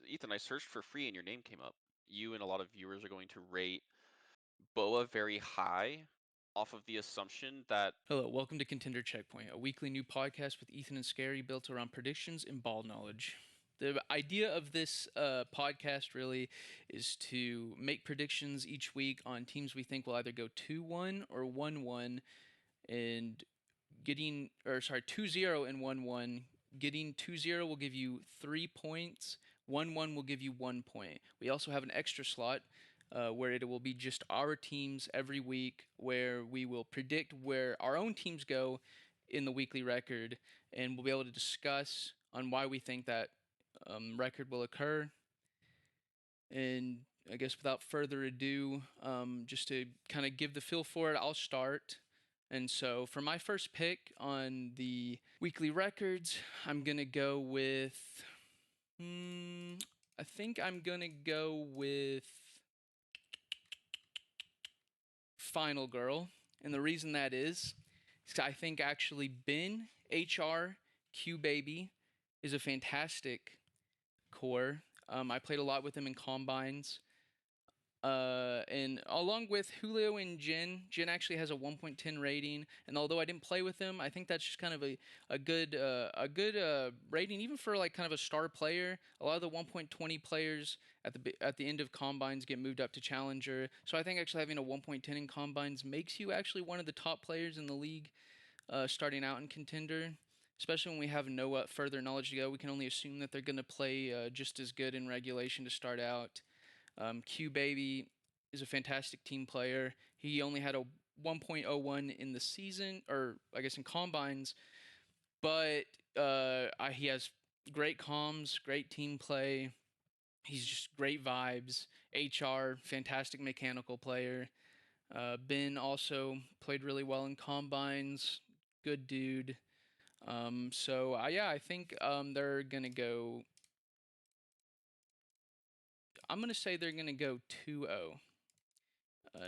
Ethan, I searched for free and your name came up. You and a lot of viewers are going to rate Boa very high off of the assumption that Hello, welcome to Contender Checkpoint, a weekly new podcast with Ethan and Scary built around predictions and ball knowledge. The idea of this podcast really is to make predictions each week on teams we think will either go 2-1 or 1-1, and 2-0 and 1-1. Getting 2-0 will give you 3 points, 1-1 will give you 1 point. We also have an extra slot where it will be just our teams every week, where we will predict where our own teams go in the weekly record, and we'll be able to discuss on why we think that record will occur. And I guess without further ado, just to kind of give the feel for it, I'll start. And so for my first pick on the weekly records, I'm going to go with. I think I'm going to go with Final Girl. And the reason that is I think actually Ben, HR, Q Baby is a fantastic core. I played a lot with him in combines. And along with Julio and Jin actually has a 1.10 rating. And although I didn't play with him, I think that's just kind of a good rating, even for like kind of a star player. A lot of the 1.20 players at the end of combines get moved up to challenger. So I think actually having a 1.10 in combines makes you actually one of the top players in the league, starting out in contender. Especially when we have no further knowledge to go, we can only assume that they're going to play just as good in regulation to start out. Q Baby is a fantastic team player. He only had a 1.01 in the season, or I guess in combines, but he has great comms, great team play. He's just great vibes. HR, fantastic mechanical player. Ben also played really well in combines. Good dude. Yeah, I think they're gonna go. I'm gonna say they're gonna go 2-0. So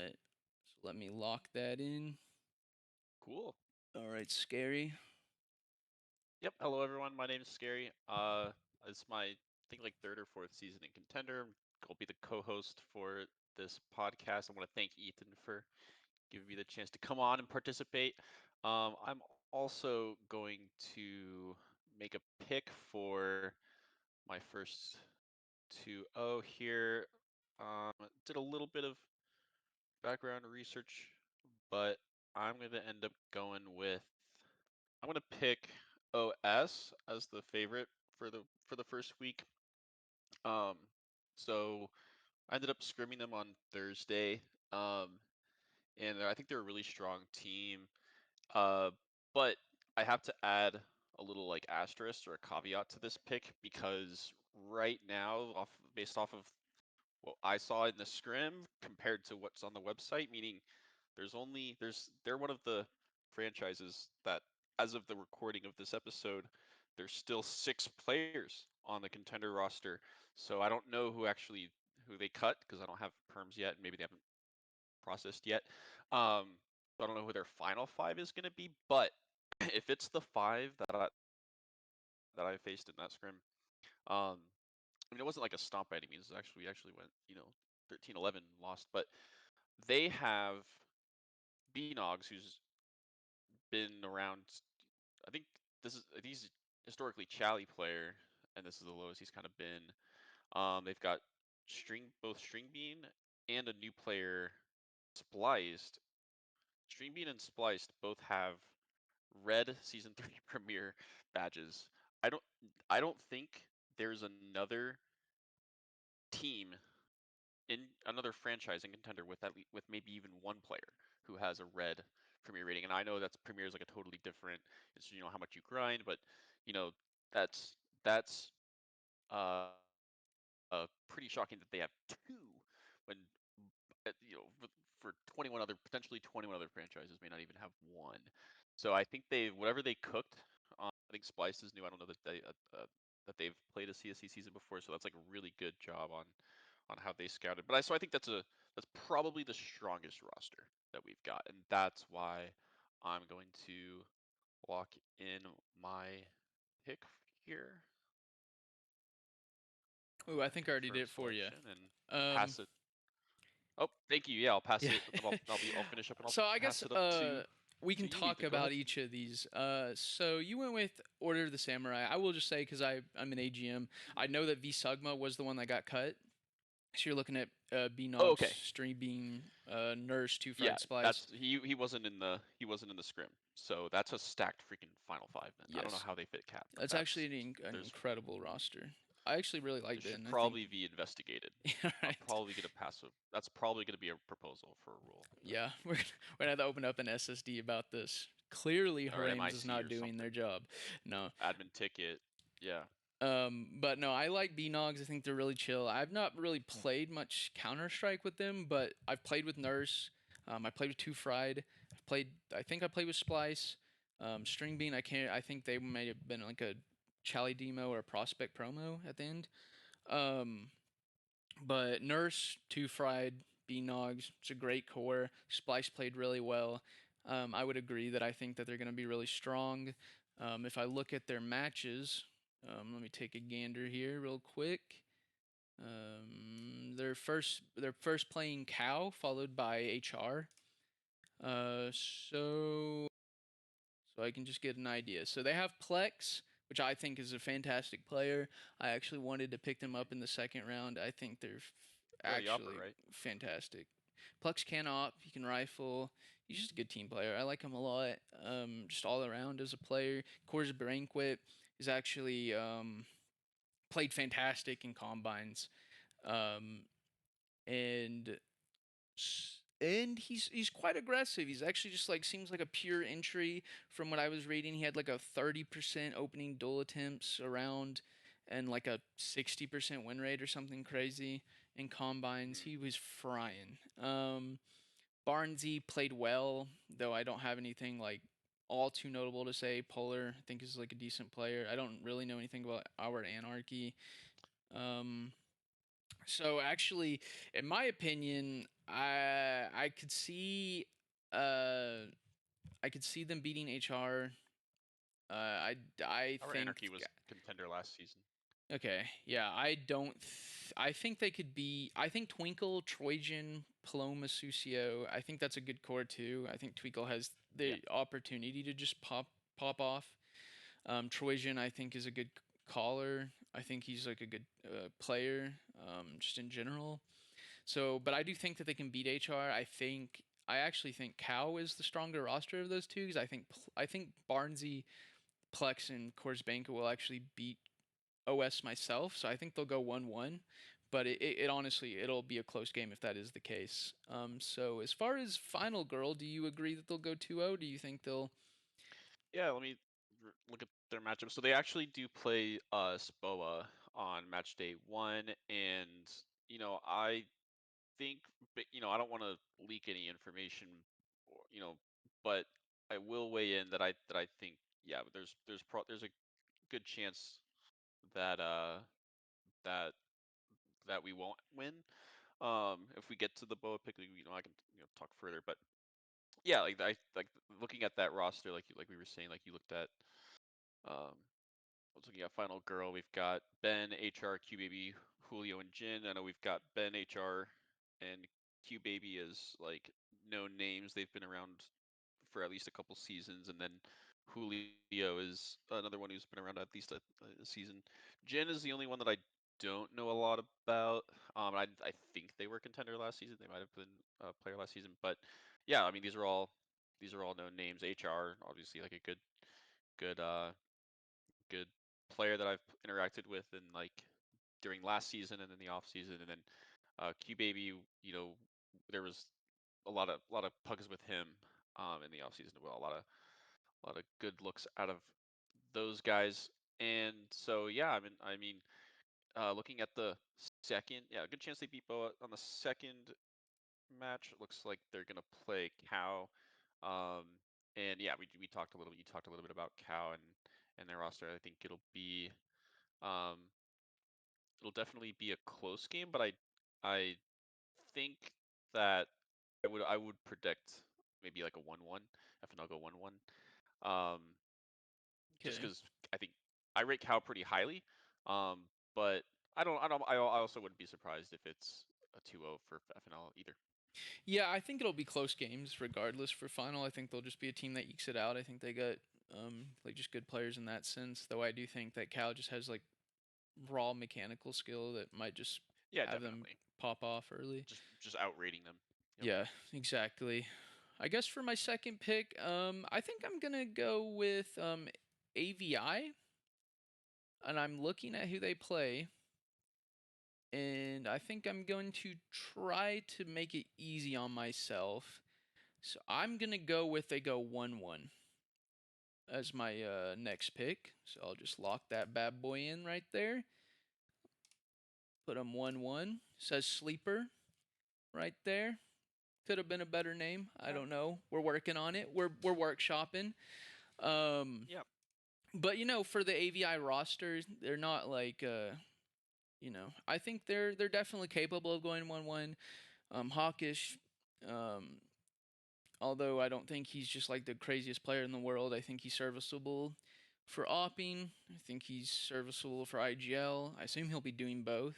let me lock that in. cool. All right, Scary. Yep. Hello, everyone. My name is Scary. It's my I think like third or fourth season in Contender. I'll be the co-host for this podcast. I want to thank Ethan for giving me the chance to come on and participate. I'm also going to make a pick for my first 2-0 here. Did a little bit of background research, but I'm going to end up going with I'm going to pick OS as the favorite for the first week. Um, so I ended up scrimming them on Thursday. Um, and I think they're a really strong team. But I have to add a little like asterisk or a caveat to this pick because right now, based off of what I saw in the scrim compared to what's on the website, meaning they're one of the franchises that, as of the recording of this episode, there's still 6 players on the contender roster. So I don't know who they cut because I don't have perms yet, and maybe they haven't processed yet. So I don't know who their final 5 is going to be, but if it's the 5 that I faced in that scrim, um, I mean it wasn't like a stomp by any means. We actually went 13-11 lost, but they have Beanogs, who's been around. I think he's historically Chally player, and this is the lowest he's kind of been. They've got both String Bean and a new player, Spliced. String Bean and Spliced both have red season 3 premiere badges. I don't I don't think there's another team in another franchise and contender with with maybe even one player who has a red premier rating. And I know that's premier is like a totally different. It's how much you grind, but you know that's uh, pretty shocking that they have 2 when for 21 other potentially 21 other franchises may not even have 1. So I think whatever they cooked. I think Splice is new. I don't know that they've played a CSC season before, so that's like a really good job on how they scouted. So I think that's probably the strongest roster that we've got, and that's why I'm going to lock in my pick here. Ooh, I think I already did for it for you. selection and Um, pass it. Oh, thank you. Yeah, I'll pass yeah. it. I'll finish up and I'll So I guess pass it up we can to you, talk Ethan. Go about ahead. each of these. So you went with Order of the Samurai. I will just say because I'm an AGM, I know that V Sugma was the one that got cut. So you're looking at B Oh, Nogs, okay. Stream Bean, Nurse, Two Yeah, Fried Splice. that's he wasn't in the scrim. So that's a stacked freaking final five, man. I don't know Yes, how they fit Cap, but that's actually an there's incredible roster. I actually really liked this it, should and I think, probably be investigated. yeah, I'm right. probably gonna pass it. That's probably gonna be a proposal for a rule. But Yeah, we're gonna have to open up an SSD about this. Clearly, or Harems is MIC not or doing their something. job. No, Admin ticket. Yeah. but no, I like B-Nogs. I think they're really chill. I've not really played much Counter Strike with them, but I've played with Nurse. I played with Two Fried. I've played. I think I played with Splice. String Bean. I can't. I think they may have been like a Chally demo or a prospect promo at the end. Um, but Nurse, Two Fried, B-Nogs. It's a great core. Splice played really well. I would agree that I think that they're going to be really strong. If I look at their matches, let me take a gander here real quick. They're first playing Cow, followed by HR. So I can just get an idea. So they have Plex, which I think is a fantastic player. I actually wanted to pick them up in the second round. I think they're You already offer, actually right? fantastic. Plex can op, he can rifle. He's just a good team player. I like him a lot. Just all around as a player. Coors Banquet is actually played fantastic in combines. Um, and and he's quite aggressive. He's actually just like seems like a pure entry from what I was reading. He had like a 30% opening duel attempts around and like a 60% win rate or something crazy in combines. Hmm. He was frying. Barnesy played well, though I don't have anything like all too notable to say. Polar, I think, is like a decent player. I don't really know anything about our Anarchy. Um, so actually, in my opinion, I could see uh I could see them beating HR. I Our think Anarchy was contender last season. okay, yeah, I don't I think they could be I think Twinkle, Trojan, Paloma Sucio, I think that's a good core too. I think Twinkle has Yeah. the opportunity to just pop off. Trojan I think is a good caller. I think he's like a good player just in general. So, but I do think that they can beat HR. I actually think Cow is the stronger roster of those two because I think Barnesy, Plex, and Korsbanka will actually beat OS myself. So I think they'll go 1-1. But it honestly it'll be a close game if that is the case. So as far as final girl, do you agree that they'll go 2-0? Do you think they'll? Yeah, let me look at their matchup. So they actually do play Spoa on match day one, and I think, but I don't want to leak any information, but I will weigh in that I think, yeah, but there's a good chance that that that we won't win. If we get to the Boa pick, I can talk further, but yeah, like looking at that roster, like we were saying, like you looked at. I was looking at Final Girl. We've got Ben, HR, Q Baby, Julio, and Jin. I know we've got Ben, HR, and Q Baby as like known names. They've been around for at least a couple seasons, and then Julio is another one who's been around at least a season. Jin is the only one that I don't know a lot about. I think they were contender last season. They might have been a player last season, but yeah, I mean these are all known names. HR obviously like a good player that I've interacted with in like during last season and in the off season, and then Q Baby, there was a lot of pugs with him in the off season as well. A lot of good looks out of those guys, and so yeah, I mean, looking at the second, yeah, good chance they beat Boa on the second match. It looks like they're gonna play Cow. Um, and yeah, we talked a little. You talked a little bit about Cow and their roster. I think um, it'll definitely be a close game, but I think that I would predict maybe like a 1-1. If not, go 1-1. Um, just Okay. because I think I rate Cow pretty highly. But I also wouldn't be surprised if it's a 2-0 for FNL either. Yeah, I think it'll be close games regardless for final. I think they'll just be a team that ekes it out. I think they got like just good players in that sense. Though I do think that Cal just has like raw mechanical skill that might just Yeah, have them definitely. pop off early. Just outrating them. Yep. Yeah, exactly. I guess for my second pick, I think I'm gonna go with AVI, and I'm looking at who they play, and I think I'm going to try to make it easy on myself. So I'm gonna go with they go 1-1 as my next pick. So I'll just lock that bad boy in right there. Put them 1-1. Says sleeper right there. Could have been a better name. I Okay. don't know. We're working on it. We're workshopping. Um, Yep. but for the AVI roster, they're not like I think they're definitely capable of going 1-1. Hawkish, um, although I don't think he's just like the craziest player in the world. I think he's serviceable for opping. I think he's serviceable for IGL. I assume he'll be doing both.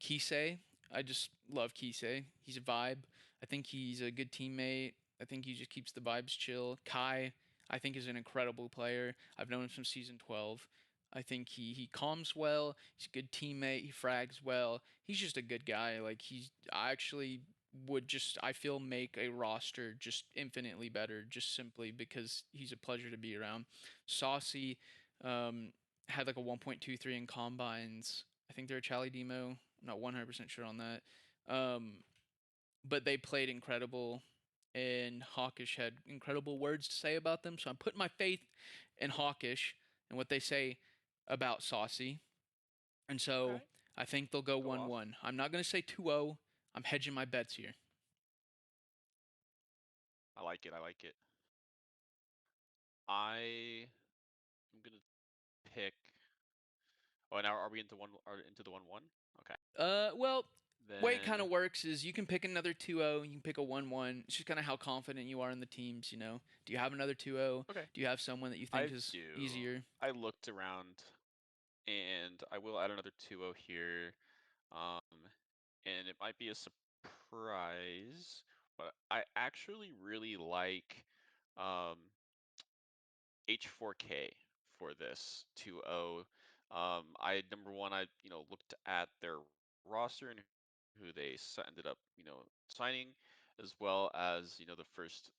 Kisei, I just love Kisei. He's a vibe. I think he's a good teammate. I think he just keeps the vibes chill. Kai, I think is an incredible player. I've known him since season 12. I think he calms well. He's a good teammate. He frags well. He's just a good guy. Like I actually would just I feel make a roster just infinitely better just simply because he's a pleasure to be around. Saucy, um, had like a 1.23 in combines. I think they're a Chally demo. I'm not 100% sure on that. Um, but they played incredible, and Hawkish had incredible words to say about them. So I'm putting my faith in Hawkish and what they say about Saucy. And so Okay. I think they'll go Go off. 1-1. I'm not going to say 2-0. I'm hedging my bets here. I like it. I like it. I am gonna pick. Oh, now are we into one? Are into the 1-1? Okay. Well, way it kind Then of works is you can pick another 2-0, you can pick a 1-1. It's just kind of how confident you are in the teams. Do you have another 2-0? okay. Do you have someone that you I think is do. easier? I looked around, and I will add another 2-0 here. And it might be a surprise, but I actually really like um H4K for this 2-0. I number one, I looked at their roster and who they ended up signing, as well as the first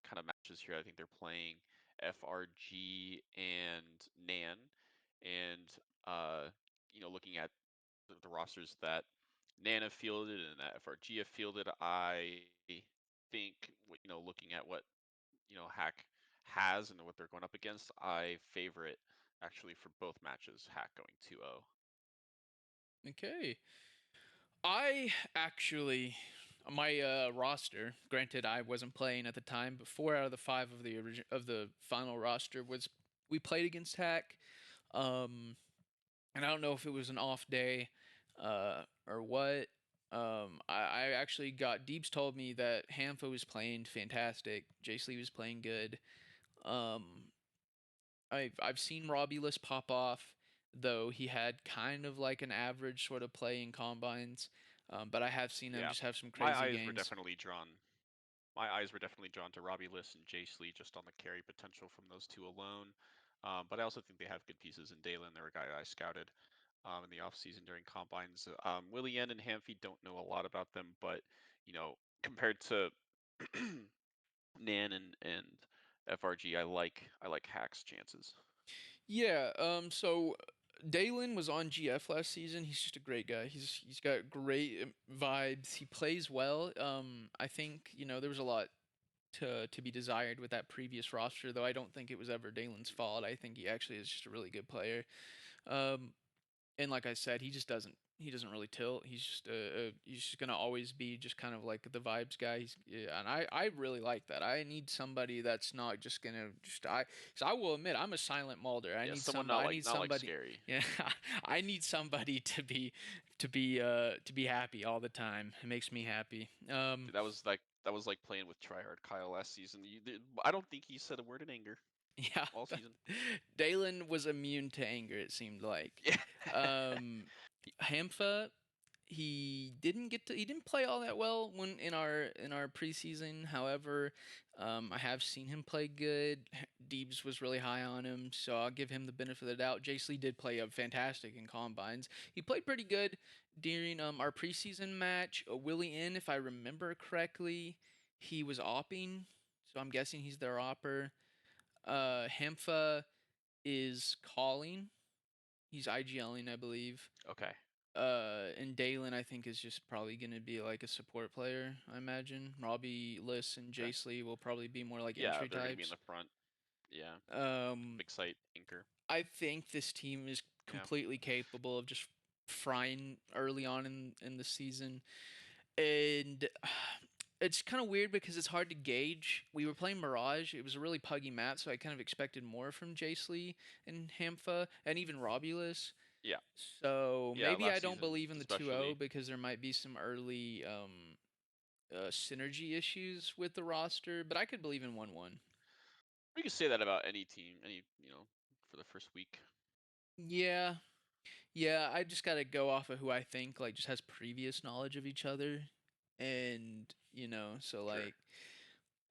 kind of matches here. I think they're playing FRG and Nan, and uh, looking at the rosters that Nana fielded and that FRG have fielded, I think looking at what Hack has and what they're going up against, I favor it actually for both matches. Hack going 2-0. Okay. I actually my roster, granted I wasn't playing at the time, but 4 out of the 5 of the final roster was we played against Hack. Um and I don't know if it was an off day or what. I actually got Deeps told me that Hamfa was playing fantastic. Jace Lee was playing good. Um, I've seen Robulus pop off, though he had kind of like an average sort of play in combines. But I have seen him Yeah, just have some my crazy eyes were games. definitely drawn. My eyes were definitely drawn to Robbie Liss and Jace Lee just on the carry potential from those two alone. But I also think they have good pieces in Dalen. They're a guy I scouted in the offseason during combines. Willie Yen and Hamfi don't know a lot about them, but compared to Nan and FRG, I like Hack's chances. Yeah. So Dalen was on GF last season. He's just a great guy. He's got great vibes. He plays well. I think there was a lot to be desired with that previous roster, though I don't think it was ever Dalen's fault. I think he actually is just a really good player. Um, and like I said, he doesn't really tilt. He's just gonna always be just kind of like the vibes guy. Yeah, and I really like that. I need somebody that's not just gonna just I. So I will admit I'm a silent Mulder. Yeah, someone not I like need not like somebody. scary. Yeah, I need somebody to be happy all the time. It makes me happy. Dude, that was like playing with Tryhard Kyle last season. I don't think he said a word in anger. Yeah, all season. Dalen was immune to anger. It seemed like. Yeah. Um, Hampha, he didn't play all that well when in our preseason. However, I have seen him play good. Deebs was really high on him, so I'll give him the benefit of the doubt. Jace Lee did play up fantastic in combines. He played pretty good during our preseason match. Willie in, if I remember correctly, he was opping, so I'm guessing he's their opper. Hempha is calling. He's IGLing, I believe. Okay. And Dalen, I think, is just probably going to be like a support player, I imagine. Robbie, Liss, and Okay. Jace Lee will probably be more like Yeah, entry they're gonna be in types. the front. Yeah. Um, Big site anchor. I think this team is Yeah. completely capable of just frying early on in the season. And it's kind of weird because it's hard to gauge. We were playing Mirage. It was a really puggy map, so I kind of expected more from Jace Lee and Hampha and even Robulus. Yeah. So Yeah. maybe I Last don't season, believe in the 2-0 especially. because there might be some early synergy issues with the roster, but I could believe in 1-1. We could say that about any team, for the first week. Yeah. Yeah, I just got to go off of who I think like just has previous knowledge of each other and, so Sure. like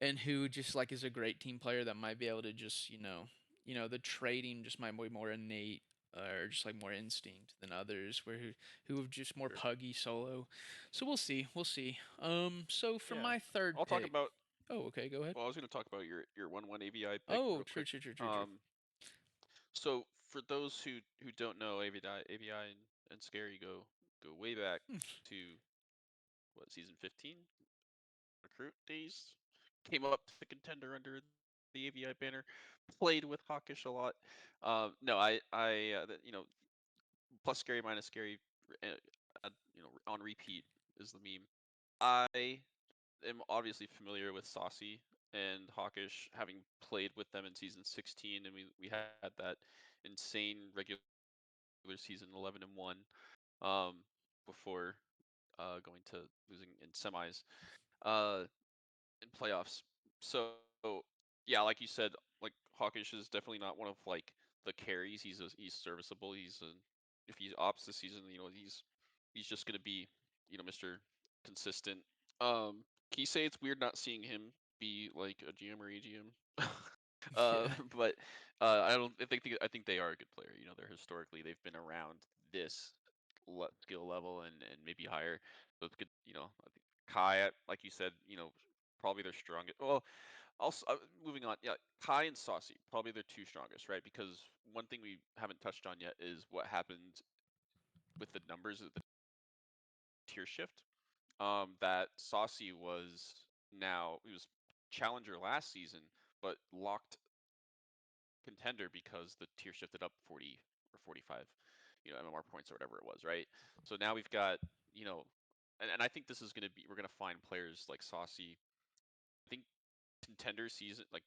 and who just like is a great team player that might be able to just the trading just might be more innate or just like more instinct than others who have just more Sure. puggy solo. So we'll see. So for Yeah. my third I'll talk pick. about. Oh, okay, go ahead. Well, I was going to talk about your 1-1 AVI pick Oh, real true, quick. true, true, true, true. Um. So for those who don't know, AVI and Scary go way back Hmm. to what, season 15 recruit days. Came up to Contender under the AVI banner. Played with Hawkish a lot. No, plus Scary minus Scary, uh, on repeat is the meme. I am obviously familiar with Saucy and Hawkish, having played with them in season 16, and we had that insane regular season 11-1, before going to losing in semis, in playoffs. So yeah, like you said, like Hawkish is definitely not one of like the carries. He's serviceable. If he opts this season, he's just gonna be Mr. Consistent. Can you say it's weird not seeing him be like a GM or AGM? Yeah. But I don't. I think they are a good player. They're historically they've been around this skill level and maybe higher. So it's good. I think Kai, like you said, probably their strongest. Well, also moving on. Yeah, Kai and Saucy probably their two strongest, right? Because one thing we haven't touched on yet is what happened with the numbers of the tier shift. That Saucy he was challenger last season, but locked Contender because the tier shifted up 40 or 45, MMR points or whatever it was, right? So now we've got, you know, and I think this is going to be, we're going to find players like Saucy. I think Contender season, like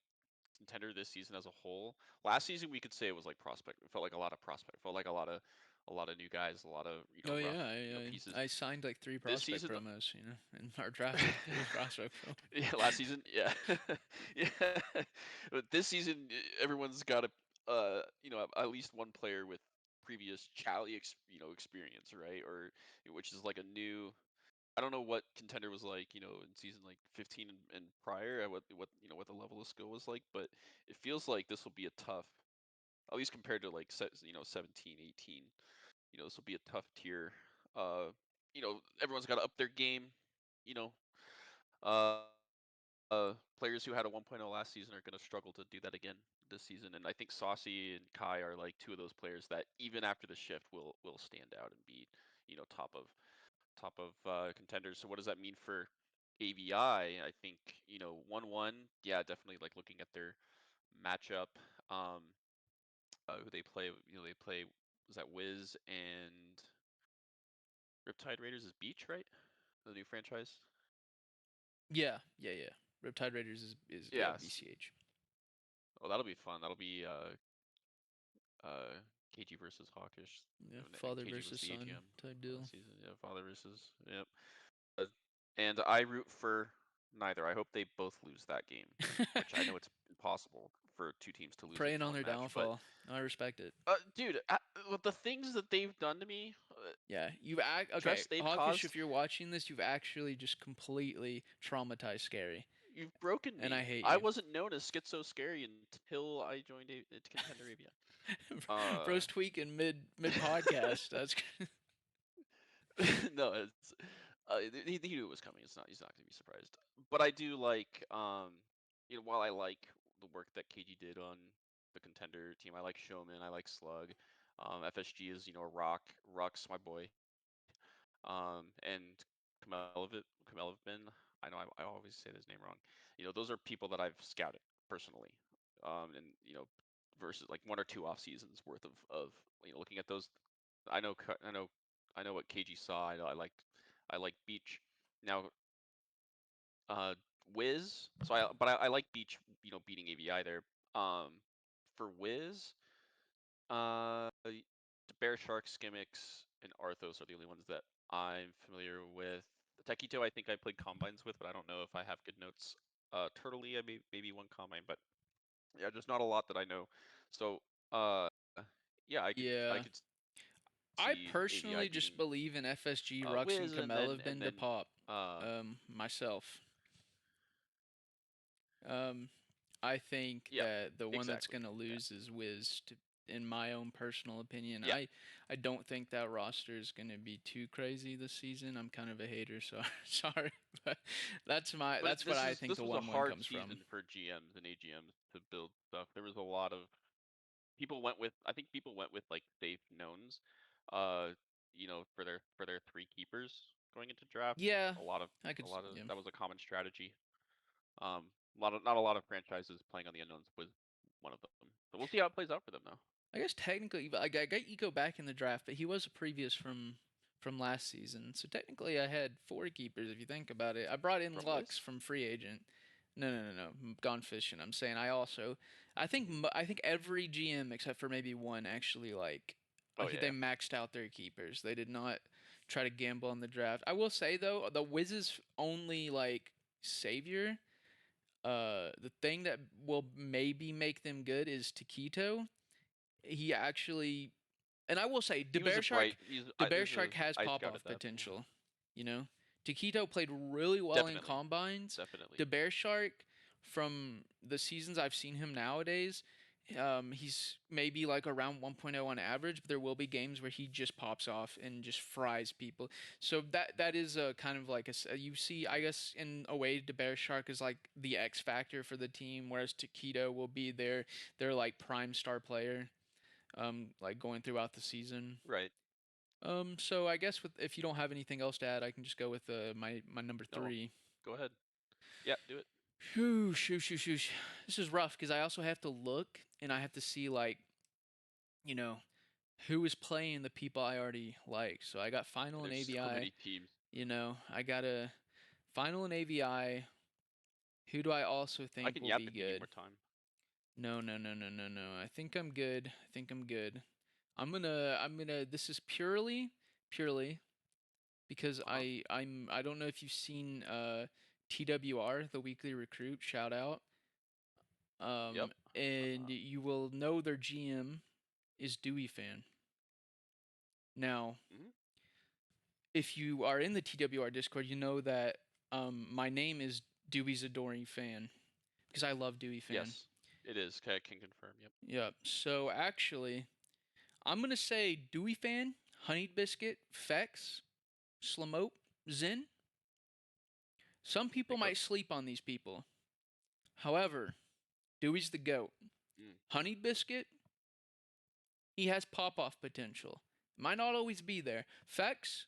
Contender this season as a whole. Last season we could say it was like prospect. It felt like a lot of prospect. It felt like a lot of new guys, a lot of Oh yeah, rough pieces. I signed like three This prospect season, promos, and or drafted three prospect promos. yeah, last season, yeah, yeah. But this season, everyone's got at least one player with previous Chally, experience, right? Or which is like a new. I don't know what Contender was like, in season like 15 and prior, what the level of skill was like, but it feels like this will be a tough, at least compared to like 17, 18. This will be a tough tier. Everyone's got to up their game. You know, players who had a 1.0 last season are going to struggle to do that again this season, and I think Saucy and Kai are like two of those players that even after the shift will stand out and be top of contenders. So what does that mean for AVI? I think 1-1. Yeah, definitely like looking at their matchup. Um, who they play? They play, was that Wiz and Riptide Raiders is Beach, right? The new franchise. Yeah, yeah, yeah. Riptide Raiders is yeah Yes. BCH. Oh, that'll be fun. That'll be KG versus Hawkish. Yeah, And father KG was versus the son AGM type deal. last season. Yeah, father versus. Yep. And I root for neither. I hope they both lose that game, which I know it's impossible for two teams to lose in Preying on one their match. But downfall. I respect it. dude, with the things that they've done to me, Yeah, okay, stress they've Hawkish. caused, If you're watching this, you've actually just completely traumatized Scary, you've broken and I me. hate I you. wasn't known as schizo scary until I joined Contender AVI. Uh, Bro's tweaking mid podcast. That's no, it's he knew it was coming. He's not gonna be surprised. But I do like while I like the work that KG did on the Contender team, I like Showman, I like Slug. FSG is a Rux my boy. And Kamelovin. I know I always say his name wrong. Those are people that I've scouted personally. And versus like 1 or 2 off seasons worth of looking at those. I know I know what KG saw. I know I like Beach. Now Wiz. I like Beach. Beating AVI there. Um, for Wiz, Bear Shark, Skimmix, and Arthos are the only ones that I'm familiar with. Taquito, I think I played combines with, but I don't know if I have good notes. Turtley, maybe one combine, but yeah, just not a lot that I know. So, uh, yeah, I yeah. could I see AVI personally beating just believe in FSG, Rux, and Wiz, Kamelevin to pop. uh, Myself. Um, I think yeah, that the one that's exactly. gonna Yeah, lose is Wiz. In my own personal opinion, yeah. I don't think that roster is gonna be too crazy this season. I'm kind of a hater, so sorry, but But that's what I think this the was a 1-1 hard comes from. season for GMs and AGMs to build stuff. There was a lot of people went with I think people went with like safe knowns, uh, for their 3 keepers going into draft. Yeah, A lot of I could. Yeah. that was a common strategy. A lot of not a lot of franchises playing on the unknowns was one of them. So we'll see how it plays out for them though. I guess technically, I got Eco back in the draft, but he was a previous from last season. So technically, I had 4 keepers if you think about it. I brought in From Lux Wiz? from free agent. No. Gone fishing. I'm saying I think every GM except for maybe one actually Oh yeah, they yeah. maxed out their keepers. They did not try to gamble on the draft. I will say though, the Wiz's only savior. The thing that will maybe make them good is Taquito. He actually, and I will say, He was a bright. the Bear There's a Shark has I pop scouted off that. Yeah, potential. You know, Taquito played really well in definitely, combines. definitely. The Bear Shark, from the seasons I've seen him nowadays, he's maybe like around 1.0 on average, but there will be games where he just pops off and just fries people. So that is a kind of like you see, I guess in a way, the Bear Shark is like the X factor for the team, whereas Taquito will be their like prime star player like going throughout the season. Right. So I guess if you don't have anything else to add, I can just go with my number No, 3. go ahead. Yeah, do it. Shoo, shoo, shoo, shoo. This is rough because I also have to look and I have to see you know who is playing the people I already like. So I got And final and there's so AVI. many teams. I got a final and AVI. Who do I also I think can will yap be if you need good? more time. No. I think I'm good. I think I'm good. I'm gonna. This is purely because Uh huh. I don't know if you've seen TWR, the weekly recruit, shout out. Yep. And you will know their GM is Dewey fan. Now, Hmm. if you are in the TWR Discord, you know that my name is Dewey's adoring fan because I love Dewey fan. Yes, it is. Okay, I can confirm. Yep. Yep. So actually, I'm gonna say Dewey fan, Honeyed Biscuit, Fex, Slamope, Zen. Some people Big might lips. sleep on these people. However, Dewey's the GOAT. Mm. Honeyed Biscuit, he has pop off potential. Might not always be there. Fex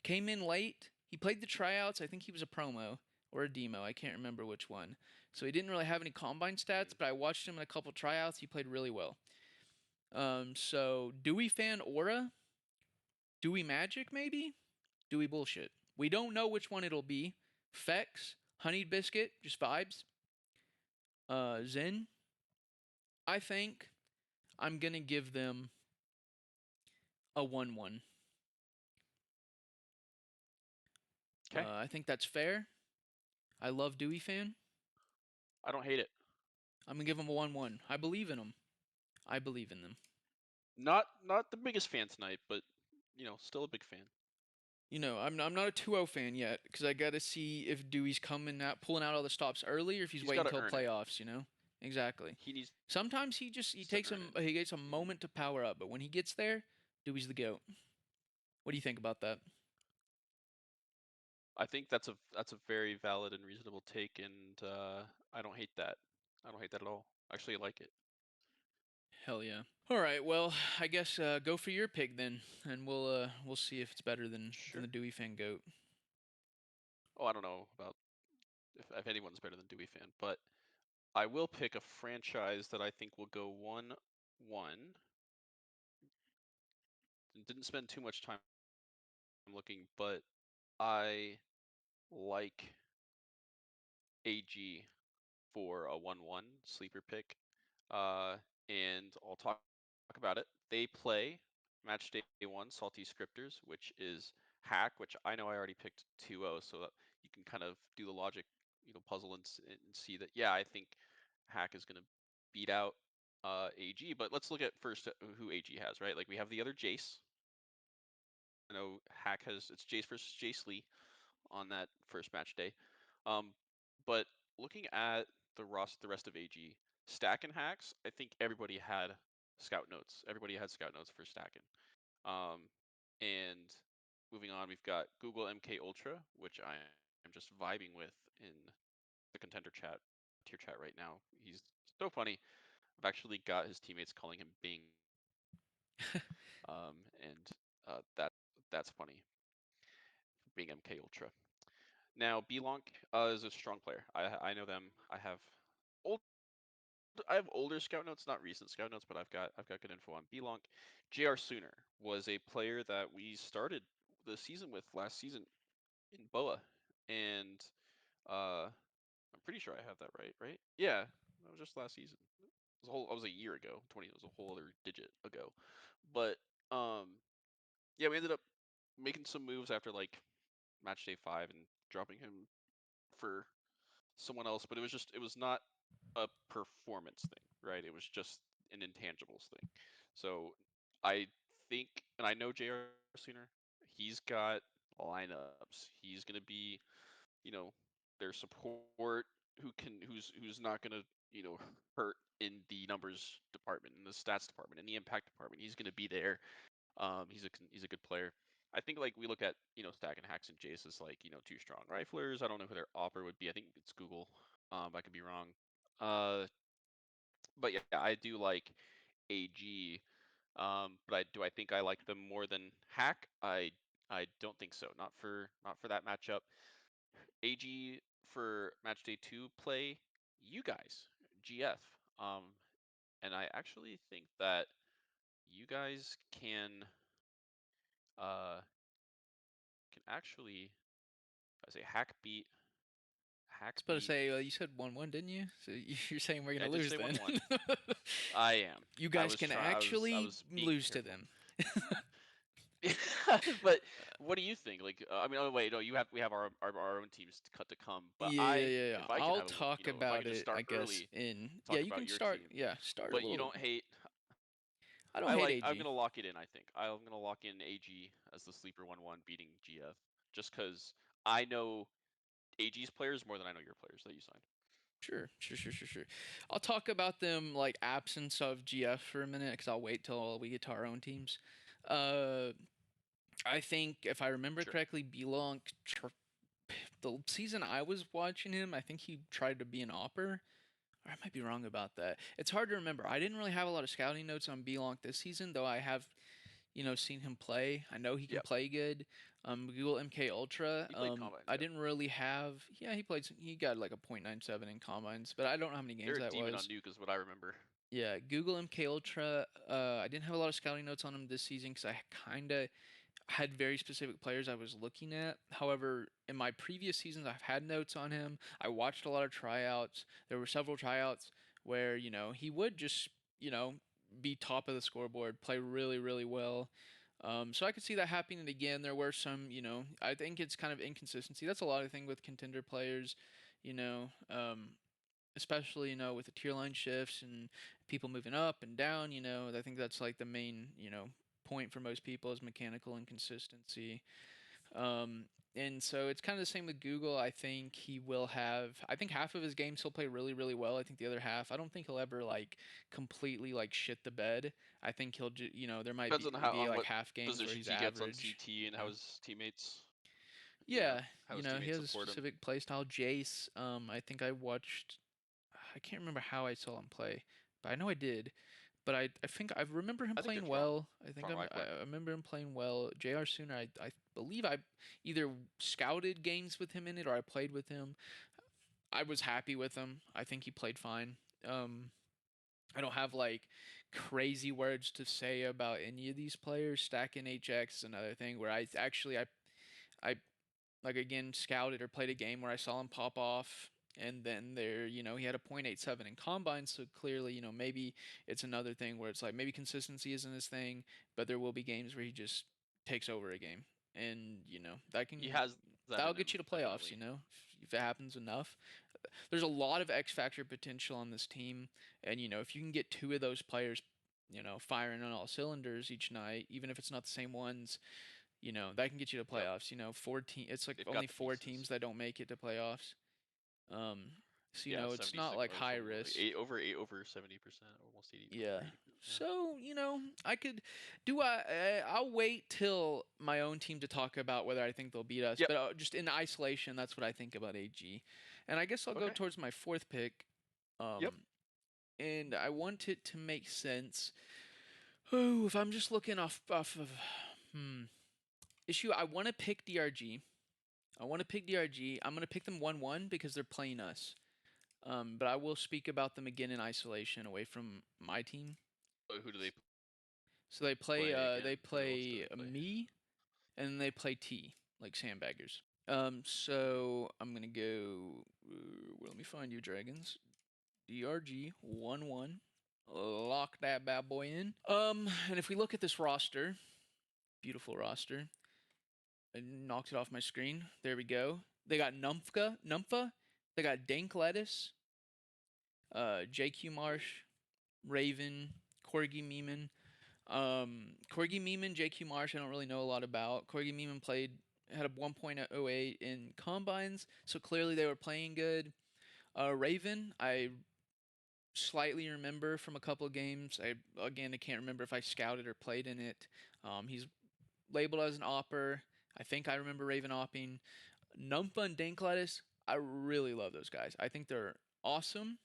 came in late. He played the tryouts. I think he was a promo or a demo. I can't remember which one. So he didn't really have any combine stats, Mm. but I watched him in a couple tryouts. He played really well. So Dewey fan aura, Dewey magic maybe, Dewey bullshit. We don't know which one it'll be. Fex, Honeyed Biscuit, just vibes. Zen, I think I'm gonna give them a 1-1. Okay. I think that's fair. I love Dewey fan. I don't hate it. I'm gonna give him a 1-1. I believe in him. I believe in them. Not the biggest fan tonight, but still a big fan. I'm not a 2-0 fan yet because I got to see if Dewey's coming out, pulling out all the stops early, or if he's He's waiting got to until earn it. playoffs. Exactly. He needs Sometimes he to takes earn it. he gets a Hmm. moment to power up, but when he gets there, Dewey's the goat. What do you think about that? I think that's a very valid and reasonable take, and I don't hate that. I don't hate that at all. Actually, I like it. Hell yeah. All right, well, I guess go for your pick then, and we'll see if it's better than the Sure. Dewey fan goat. Oh, I don't know about if anyone's better than Dewey fan, but I will pick a franchise that I think will go 1-1. Didn't spend too much time looking, but I like AG for a 1-1 sleeper pick. Uh, and I'll talk about it. They play match day one, Salty Scripters, which is Hack, which I know I already picked 2-0, so that you can kind of do the logic, puzzle and see that, yeah, I think Hack is going to beat out AG. But let's look at first who AG has, right? Like we have the other Jace. I know Hack has it's Jace versus Jace Lee on that first match day. Um, but looking at the rest of AG, Stack and Hacks, I think everybody had scout notes. Everybody had scout notes for Stacking. Um, and moving on, we've got Google MK Ultra, which I am just vibing with in the contender chat, tier chat right now. He's so funny. I've actually got his teammates calling him Bing, and that's funny. Being MK Ultra. Now, Belonk is a strong player. I know them. Old I have older scout notes, not recent scout notes, but I've got good info on Belonk. JR Sooner was a player that we started the season with last season in Boa, and uh, I'm pretty sure I have that right. Right? Yeah, that was just last season. I was a year ago. 20 was a whole other digit ago, but um, yeah, we ended up making some moves after like match day 5 and dropping him for someone else, but it was not a performance thing, right? It was just an intangibles thing. So I think, and I know JR Sooner, he's got lineups. He's going to be, you know, their support who's not going to, hurt in the numbers department, in the stats department, in the impact department. He's going to be there. He's a good player. I think like we look at Stack and Hacks and Jace as like two strong riflers. I don't know who their opper would be. I think it's Google. I could be wrong. Uh, but yeah, I do like AG. But I think I like them more than Hack? I don't think so. Not for that matchup. AG for match day 2 play you guys, GF. And I actually think that you guys uh can actually I say I was hack about to beat. say you said 1-1, didn't you? So you're saying we're I gonna did lose say then? 1-1. I am. You I guys was can trying. I actually was being lose to careful. them. But what do you think? Like, I mean, oh wait, no, we have our own teams to cut to come. But Yeah, yeah, yeah, yeah. if I can I'll have talk if I about can just it, I start guess. early, In talk you about can your start. team. Yeah, start a But you little. don't hate. I don't hate I'm AG. gonna lock it in. I think I'm gonna lock in AG as the sleeper 1-1 beating GF, just because I know AG's players more than I know your players that you signed. Sure, sure, sure, sure, sure. I'll talk about them like absence of GF for a minute because I'll wait till we get to our own teams. Uh, I think if I remember Sure. correctly, Belonk the season I was watching him, I think he tried to be an opper. Or I might be wrong about that. It's hard to remember. I didn't really have a lot of scouting notes on Belonk this season, though I have, seen him play. I know he can Yep. play good. Google MK Ultra. He played combines. I Yep. didn't really have. Yeah, he got like a .97 in combines, but I don't know how many They're games a that demon was. on Nuke, is what I remember. Yeah, Google MK Ultra. I didn't have a lot of scouting notes on him this season because I kind of had very specific players I was looking at. However, in my previous seasons, I've had notes on him. I watched a lot of tryouts. There were several tryouts where, he would just, be top of the scoreboard, play really, really well. So I could see that happening again. There were some, I think it's kind of inconsistency. That's a lot of thing with contender players, you know. especially with the tier line shifts and people moving up and down. I think that's like the main point for most people is mechanical inconsistency. Um, and so it's kind of the same with Google. I think he will have. I think half of his games he'll play really, really well. I think the other half, I don't think he'll ever like completely like shit the bed. I think he'll there might Depends be on how be on like what half games where positions he's he gets on average. CT and You know. how his teammates, Yeah, how his he teammates has a support him. specific play style. Jace. I think I watched. I can't remember how I saw him play, but I know I did. But I think I remember him I think playing they're strong, well. I think strong backcourt. I remember him playing well. J.R. Sooner, I believe I either scouted games with him in it or I played with him. I was happy with him. I think he played fine. Um, I don't have like crazy words to say about any of these players. Stacking HX is another thing where I like again scouted or played a game where I saw him pop off and then he had a .87 in combine, so clearly maybe it's another thing where it's like maybe consistency isn't his thing, but there will be games where he just takes over a game, and He has that that'll in get him, you to playoffs, definitely. if it happens enough. There's a lot of X factor potential on this team, and if you can get two of those players firing on all cylinders each night, even if it's not the same ones, that can get you to Yep, playoffs. It's like they've only got the four pieces. teams that don't make it to playoffs. Um, so Yeah, it's not 76, like high something like risk. eight over 70%, almost 80 Yeah. over 80%. Yeah. So I could do. I'll wait till my own team to talk about whether I think they'll beat us. Yep. But just in isolation, that's what I think about AG. And I guess I'll go Okay. towards my fourth pick. Yep. And I want it to make sense. Oh, if I'm just looking off of issue, I want to pick DRG. I want to pick DRG. I'm going to pick them 1-1 because they're playing us. But I will speak about them again in isolation away from my team. Who do they So they play play again? they Who else do play they play? me and then they play T like sandbaggers. Okay. So I'm gonna go. Let me find you, dragons. DRG 1-1. Lock that bad boy in. And if we look at this roster, beautiful roster. I knocked it off my screen. There we go. They got Numpha. They got Dank Lettuce, JQ Marsh, Raven, Corgi Meeman. Corgi Meeman, JQ Marsh, I don't really know a lot about. Corgi Meeman had a 1.08 in combines, so clearly they were playing good. Raven, I slightly remember from a couple of games. I can't remember if I scouted or played in it. He's labeled as an opper. I think I remember Raven opping. Numpa and Danklettuce, I really love those guys. I think they're awesome.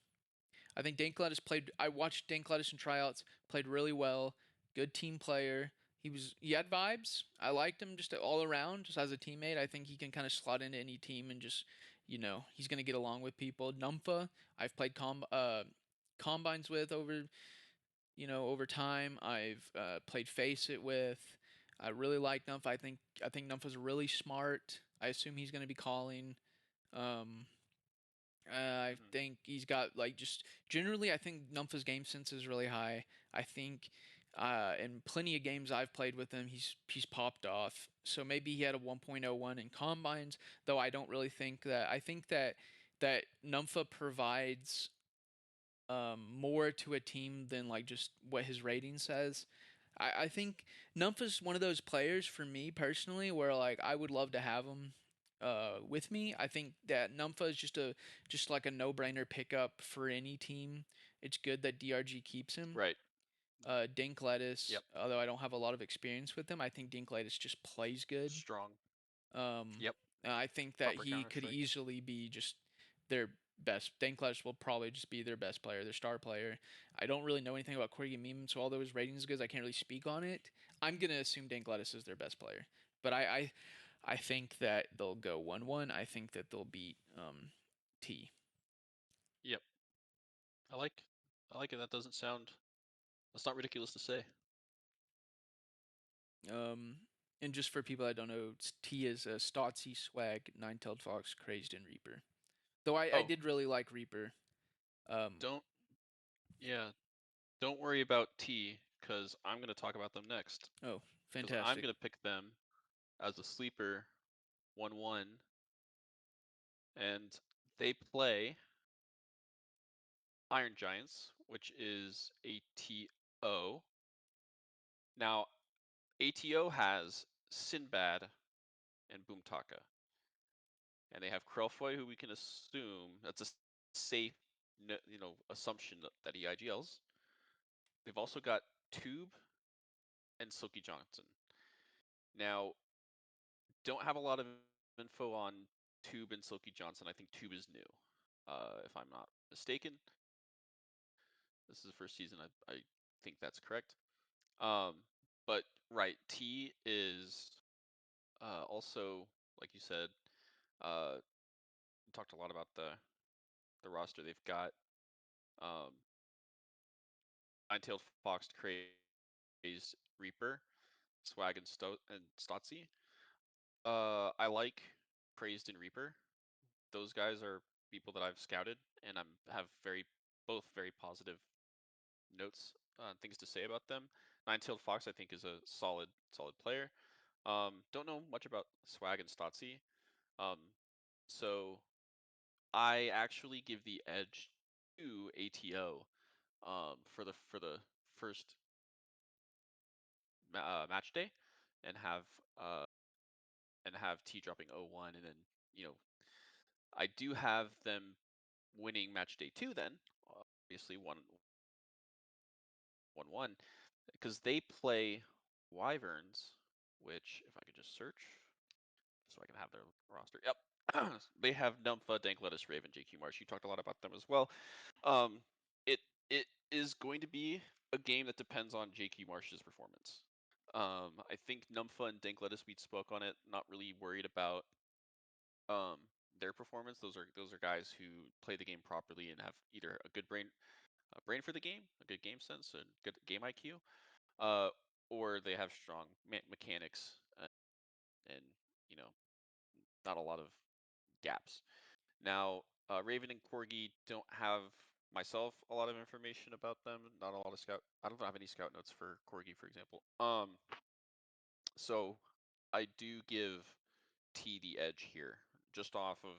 I think Danklettuce played. I watched Danklettuce in tryouts. Played really well. Good team player. He had vibes. I liked him just all around, just as a teammate. I think he can kind of slot into any team and just he's gonna get along with people. Numfa, I've played combines with over time. I've played Face It with. I really like Numfa. I think Numfa's really smart. I assume he's gonna be calling. Um, I Hmm. think he's got like just generally. I think Numpha's game sense is really high. I think in plenty of games I've played with him, he's popped off. So maybe he had a 1.01 in combines, though I don't really think that. I think that Numpha provides more to a team than like just what his rating says. I think Numpha's one of those players for me personally where like I would love to have him with me. I think that Numpha is just like a no brainer pickup for any team. It's good that DRG keeps him. Right. Dink Lettuce, Yep. although I don't have a lot of experience with him, I think Dink Lettuce just plays good. Strong. Um, Yep. I think that Proper he Counter could Strike. easily be just their best. Danklesh will probably just be their best player, their star player. I don't really know anything about Corgi Meme, so although his rating is good, I can't really speak on it. I'm gonna assume Danklesh is their best player, but I think that they'll go 1-1. I think that they'll beat T. Yep. I like. I like it. That doesn't sound. That's not ridiculous to say. Um, and just for people that don't know, T is a Stotsy Swag, Nine-Tailed Fox, Crazed, and Reaper. Though I Oh, did really like Reaper. Um, don't. Yeah. Don't worry about T, because I'm gonna talk about them next. oh, Because I'm fantastic. gonna pick them as a sleeper 1-1, and they play Iron Giants, which is ATO. Now, ATO has Sinbad and Boomtaka, and they have Krelfoy, who we can assume that's a safe, assumption that he IGLs. They've also got Tube and Silky Johnson. Now, don't have a lot of info on Tube and Silky Johnson. I think Tube is new, if I'm not mistaken. This is the first season. I think that's correct. Um, but right, T is also, like you said, we talked a lot about the roster. They've got um, Nine-Tailed Fox, Crazed, Reaper, Swag, and Stotzi. I like Praised and Reaper. Those guys are people that I've scouted, and have both very positive notes, things to say about them. Nine-Tailed Fox, I think, is a solid player. Don't know much about Swag and Stotzi. Um, so I actually give the edge to ATO for the first match day, and have T dropping 0-1, and then I do have them winning match day 2. Then obviously 1-1, because they play Wyverns, which if I could just search so I can have their roster. Yep. They have Numpha, Dank Lettuce, Raven, JQ Marsh. You talked a lot about them as well. Um, it it is going to be a game that depends on JQ Marsh's performance. I think Numpha and Dank Lettuce, we spoke on it. Not really worried about their performance. Those are guys who play the game properly and have either a good brain for the game, a good game sense, and good game IQ, uh, or they have strong mechanics, and you know not a lot of gaps. Now, Raven and Corgi don't have myself a lot of information about them. Not a lot of scout. I don't have any scout notes for Corgi, for example. So I do give T the edge here, just off of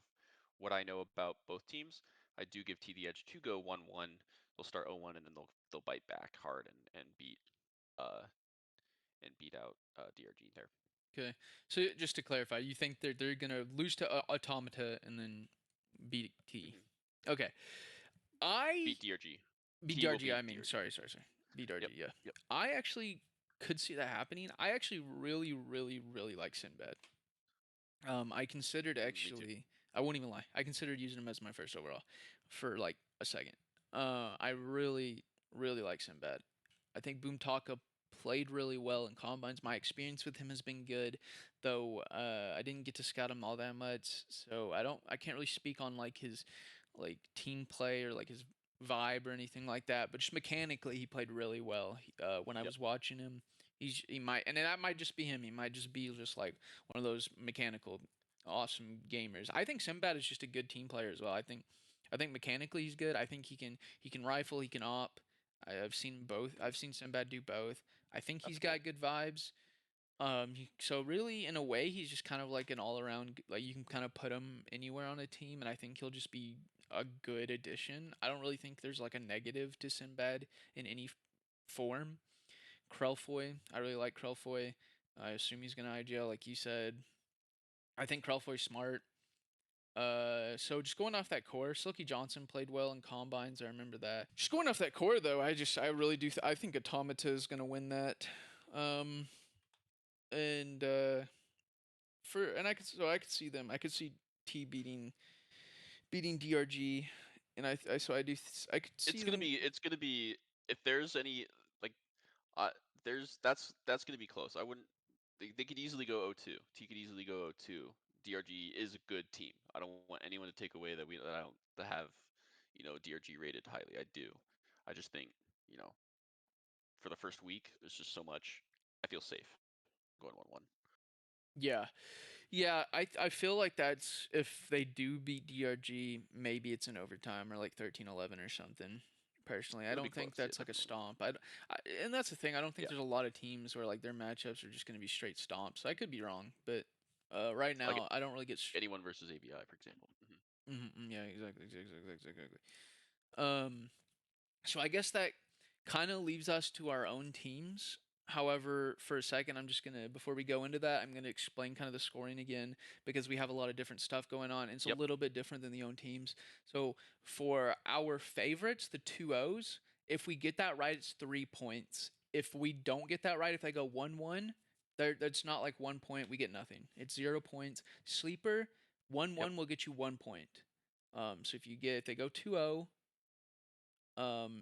what I know about both teams. I do give T the edge to go 1-1. They'll start 0-1, and then they'll bite back hard uh beat out DRG there. Okay, so just to clarify, you think they're gonna lose to Automata and then beat T? Hmm. Okay, I Beat DRG. T will BDRG. beat I mean, DRG. sorry, BDRG. Yep. Yeah, Yep. I actually could see that happening. I actually really like Sinbad. I considered Me too. actually. I won't even lie. I considered using him as my first overall for like a second. I really like Sinbad. I think Boomtaka played really well in combines. My experience with him has been good, though I didn't get to scout him all that much, so I can't really speak on like his like team play or like his vibe or anything like that. But just mechanically, he played really well. When I Yep. was watching him, he might, and that might just be him. He might just be just like one of those mechanical, awesome gamers. I think Sinbad is just a good team player as well. I think mechanically he's good. I think he can rifle, he can op. I've seen both. I've seen Sinbad do both. I think That's he's cool. got good vibes. So really, in a way, he's just kind of like an all-around. Like you can kind of put him anywhere on a team, and I think he'll just be a good addition. I don't really think there's like a negative to Sinbad in any form. Krelfoy, I really like Krelfoy. I assume he's gonna IGL, like you said. I think Krelfoy's smart. So just going off that core, Silky Johnson played well in combines. I remember that. Just going off that core though, I really do. I think Automata is gonna win that. Um, and for and I could see them. I could see T beating DRG, and I could see them. It's gonna be if there's any like uh there's that's gonna be close. I wouldn't they could easily go 0-2. T could easily go 0-2. DRG is a good team. I don't want anyone to take away that I don't to have, DRG rated highly. I do. I just think, you know, for the first week, there's just so much. I feel safe going 1-1. Yeah, yeah. I feel like that's if they do beat DRG, maybe it's in overtime or like 13-11 or something. Personally, I It'll be don't think close. Yeah, that's like a definitely. stomp. And that's the thing. I don't think Yeah. there's a lot of teams where like their matchups are just going to be straight stomps. I could be wrong, but right Like now I don't really get. anyone versus ABI, for example. Yeah, exactly. Um, so I guess that kind of leaves us to our own teams. However, for a second, I'm just gonna before we go into that, I'm gonna explain kind of the scoring again because we have a lot of different stuff going on. And it's a Yep. little bit different than the own teams. So for our favorites, the two O's, if we get that right, it's 3 points. If we don't get that right, if they go 1-1, that's not like 1 point. We get nothing. It's 0 points. Sleeper one Yep. one will get you 1 point. So if they go 2-0,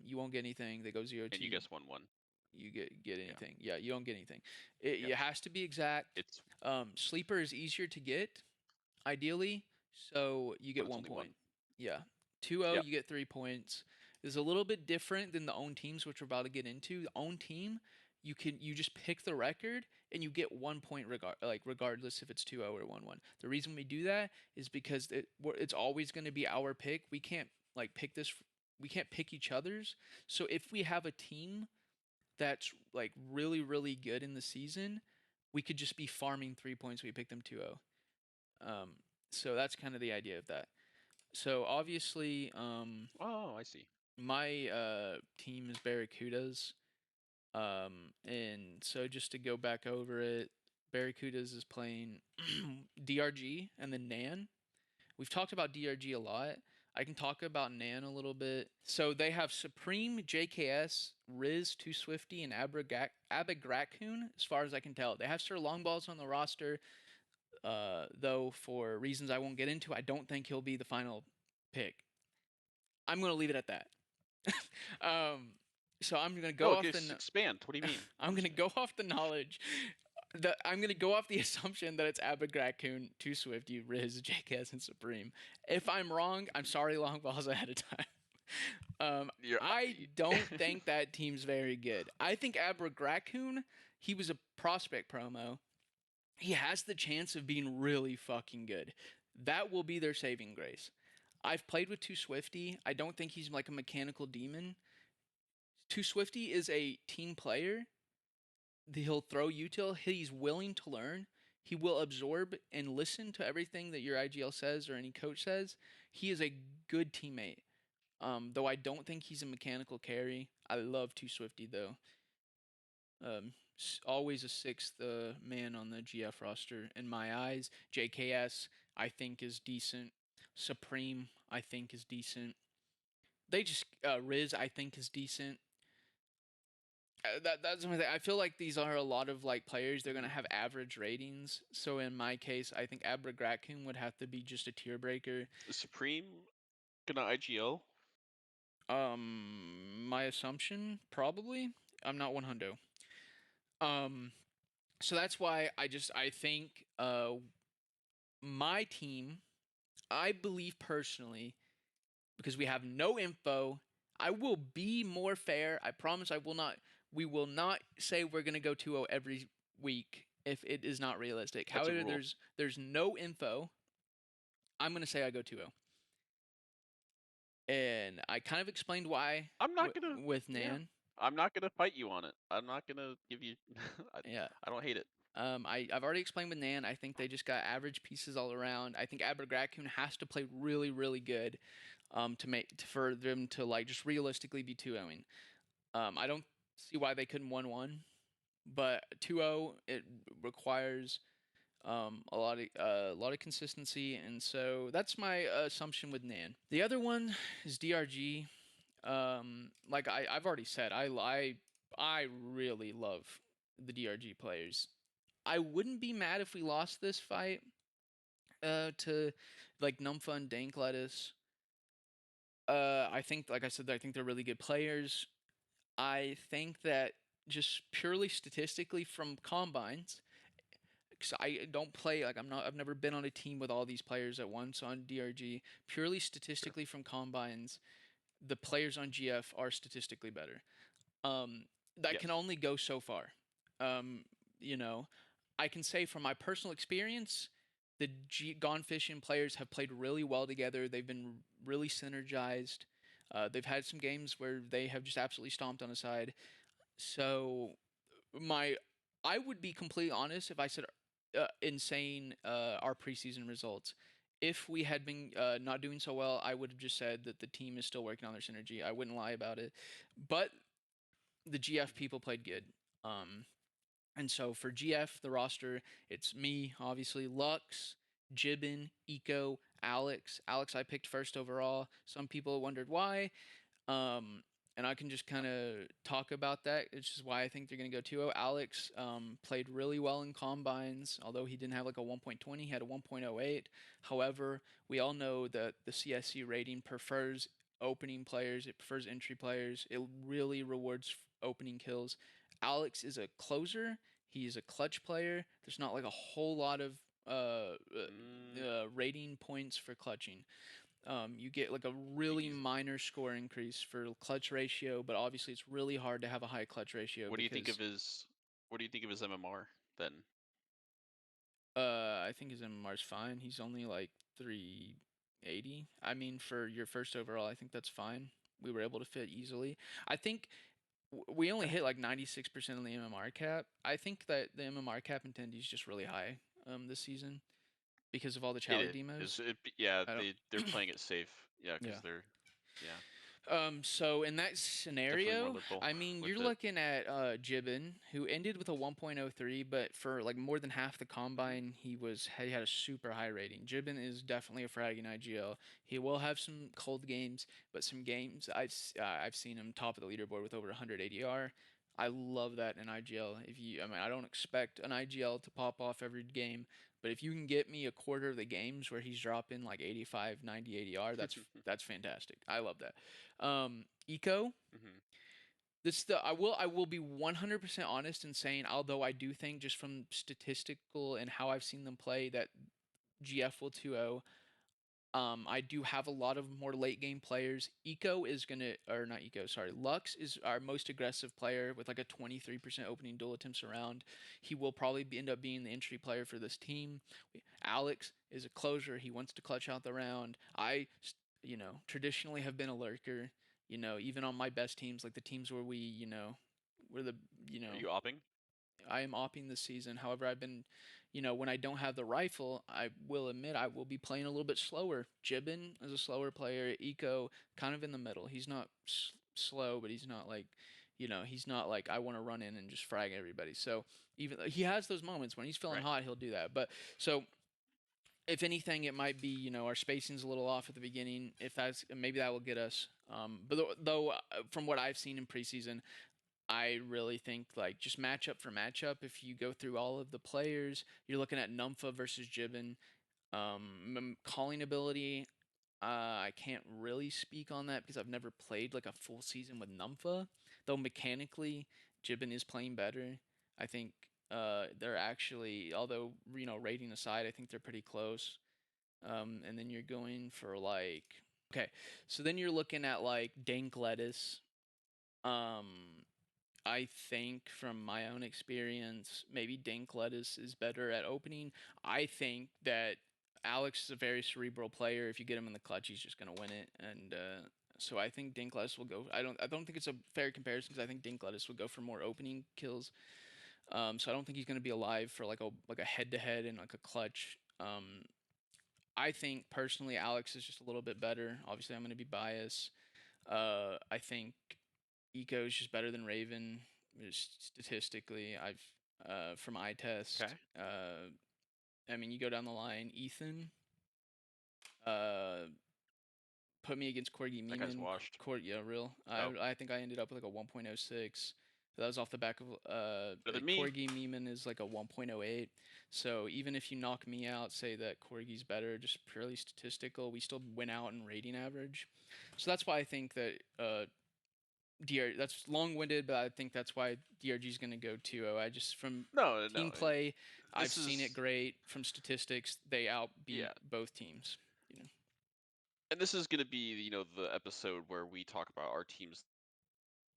you won't get anything. They go zero And you two, guess 1-1. you get Yeah. anything. Yeah, you don't get anything. It Gotcha. has to be exact. It's Sleeper is easier to get, ideally, so you but get it's one only one. point. Yeah. 2-0, Yep. you get 3 points. It's a little bit different than the own teams, which we're about to get into. The own team, you just pick the record and you get 1 point regardless if it's 2-0 or 1-1. The reason we do that is because it's always going to be our pick. We can't like pick this. We can't pick each other's. So if we have a team that's like really really good in the season, we could just be farming 3 points. We pick them 2-0. So that's kind of the idea of that. So obviously, Oh, I see. my team is Barracudas. And so just to go back over it, Barracudas is playing DRG and then Nan. We've talked about DRG a lot. I can talk about Nan a little bit. So they have Supreme, JKS, Riz, Too Swifty, and Abigracoon, as far as I can tell. They have Sir Longballs on the roster, though for reasons I won't get into, I don't think he'll be the final pick. I'm going to leave it at that. um, so I'm going to No, go off just the expand. What do you mean? I'm going to go off the knowledge. I'm going to go off the assumption that it's Abigracoon, Too Swifty, Riz, JKS, and Supreme. If I'm wrong, I'm sorry, long balls ahead of time. You're, I don't think that team's very good. I think Abigracoon, he was a prospect promo. He has the chance of being really fucking good. That will be their saving grace. I've played with Too Swifty. I don't think he's like a mechanical demon. Too Swifty is a team player. He'll throw util. He's willing to learn. He will absorb and listen to everything that your IGL says or any coach says. He is a good teammate. Though I don't think he's a mechanical carry. I love Too Swifty though. Always a sixth man on the GF roster in my eyes. JKS I think is decent. Supreme I think is decent. They just Riz I think is decent. That's something I feel like these are a lot of like players. They're gonna Mhm. have average ratings. So in my case, I think Abragrakin would have to be just a tier breaker. Supreme gonna IGL. My assumption probably. I'm not 100. Um, so that's why I think my team. I believe personally because we have no info. I will be more fair. I promise I will not. We will not say we're going to go 2-0 every week if it is not realistic. That's a However, rule. there's no info. I'm going to say I go 2-0. And I kind of explained why I'm not gonna. with Yeah. Nan. I'm not gonna fight you on it. I'm not gonna give you. I, Yeah. I don't hate it. I've already explained with Nan. I think they just got average pieces all around. I think Abergracoon has to play really, really good for them to like just realistically be 2-0ing. I don't see why they couldn't 1-1, but 2-0 it requires a lot of consistency, and so that's my assumption with Nan. The other one is DRG. Like I've already said, I really love the DRG players. I wouldn't be mad if we lost this fight to like Numpha and Dank Lettuce. I think, like I said, I think they're really good players. I think that just purely statistically from combines, because I don't play like I've never been on a team with all these players at once on DRG. Purely Sure. statistically from combines, the players on GF are statistically better. That can Yes. only go so far. Um, you know, I can say from my personal experience, the Gone Fishing players have played really well together. They've been really synergized. They've had some games where they have just absolutely stomped on a side. So my, I would be completely honest if I said insane our preseason results. if we had been not doing so well, I would have just said that the team is still working on their synergy. I wouldn't lie about it. But the GF Mhm. people played good. Um, and so for GF, the roster, it's me, obviously, Lux, Jibbin, Eco, Alex. Alex, I picked first overall. Some people wondered why. Um, and I can just kind of talk about that. It's just why I think they're going to go 2-0. Alex played really well in combines, although he didn't have like a 1.20, he had a 1.08. However, we all know that the CSC rating prefers opening players, it prefers entry players, it really rewards opening kills. Alex is a closer, he's a clutch player. There's not like a whole lot of Mm, rating points for clutching. You get like a pretty really easy. minor score increase for clutch ratio, but obviously it's really hard to have a high clutch ratio What do you think of because his What do you think of his MMR then? I think his MMR is fine. He's only like 380. I mean, for your first overall, I think that's fine. We were able to fit easily. I think we only Okay. hit like 96% of the MMR cap. I think that the MMR cap in Tendy is just really high this season because of all the It Chally is. demos. Yeah, I don't. they're playing it safe. Yeah, because Yeah. they're yeah So in that definitely more scenario, liberal I mean, you're with it. looking at Jibbin, who ended with a 1.03, but for like more than half the Hmm. combine, he had a super high rating. Jibbin is definitely a fragging IGL. He will have some cold games, but some games I've seen him top of the leaderboard with over 100 ADR. I love that in IGL. I mean, I don't expect an IGL to pop off every game, but if you can get me a quarter of the games where he's dropping like 85, 90 ADR, that's fantastic. I love that. Eco. Hmm. I will be 100% honest in saying, although I do think just from statistical and how I've seen them play that GF will 2-0. I do have a lot of more late game players. Eco is gonna, or not Eco, sorry. Lux is our most aggressive player with like a 23% opening duel attempts around. He will probably end up being the entry player for this team. Alex is a closer. He wants to clutch out the round. Traditionally have been a lurker. Even on my best teams, like the teams where we're the, you Are know, you opping? I am opping this season. However, I've been, when I don't have the rifle, I will admit I will be playing a little bit slower. Jibbin is a slower player. Eco kind of in the middle. He's not slow, but he's not like, he's not like I want to run in and just frag everybody. So even he has those moments when he's feeling Right. hot, he'll do that. But so if anything, it might be our spacing's a little off at the beginning. If that's maybe that will get us. But though from what I've seen in preseason, I really think like just matchup for matchup. If you go through all of the players, you're looking at Numpha versus Jibbin. Calling ability, I can't really speak on that because I've never played like a full season with Numpha. Though mechanically, Jibbin is playing better. I think they're actually, although rating aside, I think they're pretty close. And then you're going for like okay, so then you're looking at like Dank Lettuce. Um, I think from my own experience, maybe Dink Lettuce is better at opening. I think that Alex is a very cerebral player. If you get him in the clutch, he's just gonna win it. And so I think Dink Lettuce will go. I don't think it's a fair comparison because I think Dink Lettuce would go for more opening kills. So I don't think he's gonna be alive for like a head to head and like a clutch. I think personally Alex is just a little bit better. Obviously, I'm gonna be biased. I think Eco is just better than Raven, just statistically. I've from eye test. Okay. I mean, you go down the line. Ethan uh, put me against Corgi That guy's Meeman. washed. Yeah, real. Oh, I think I ended up with like a 1.06. That was off the back of better than me. Corgi Meeman is like a 1.08. So even if you knock me out, say that Corgi's better, just purely statistical, we still win out in rating average. So that's why I think that that's long-winded, but I think that's why DRG is going to go 2-0. I just from No, team no. play, I've This seen it is great. From statistics, they outbeat yeah, both teams. and this is gonna be the episode where we talk about our teams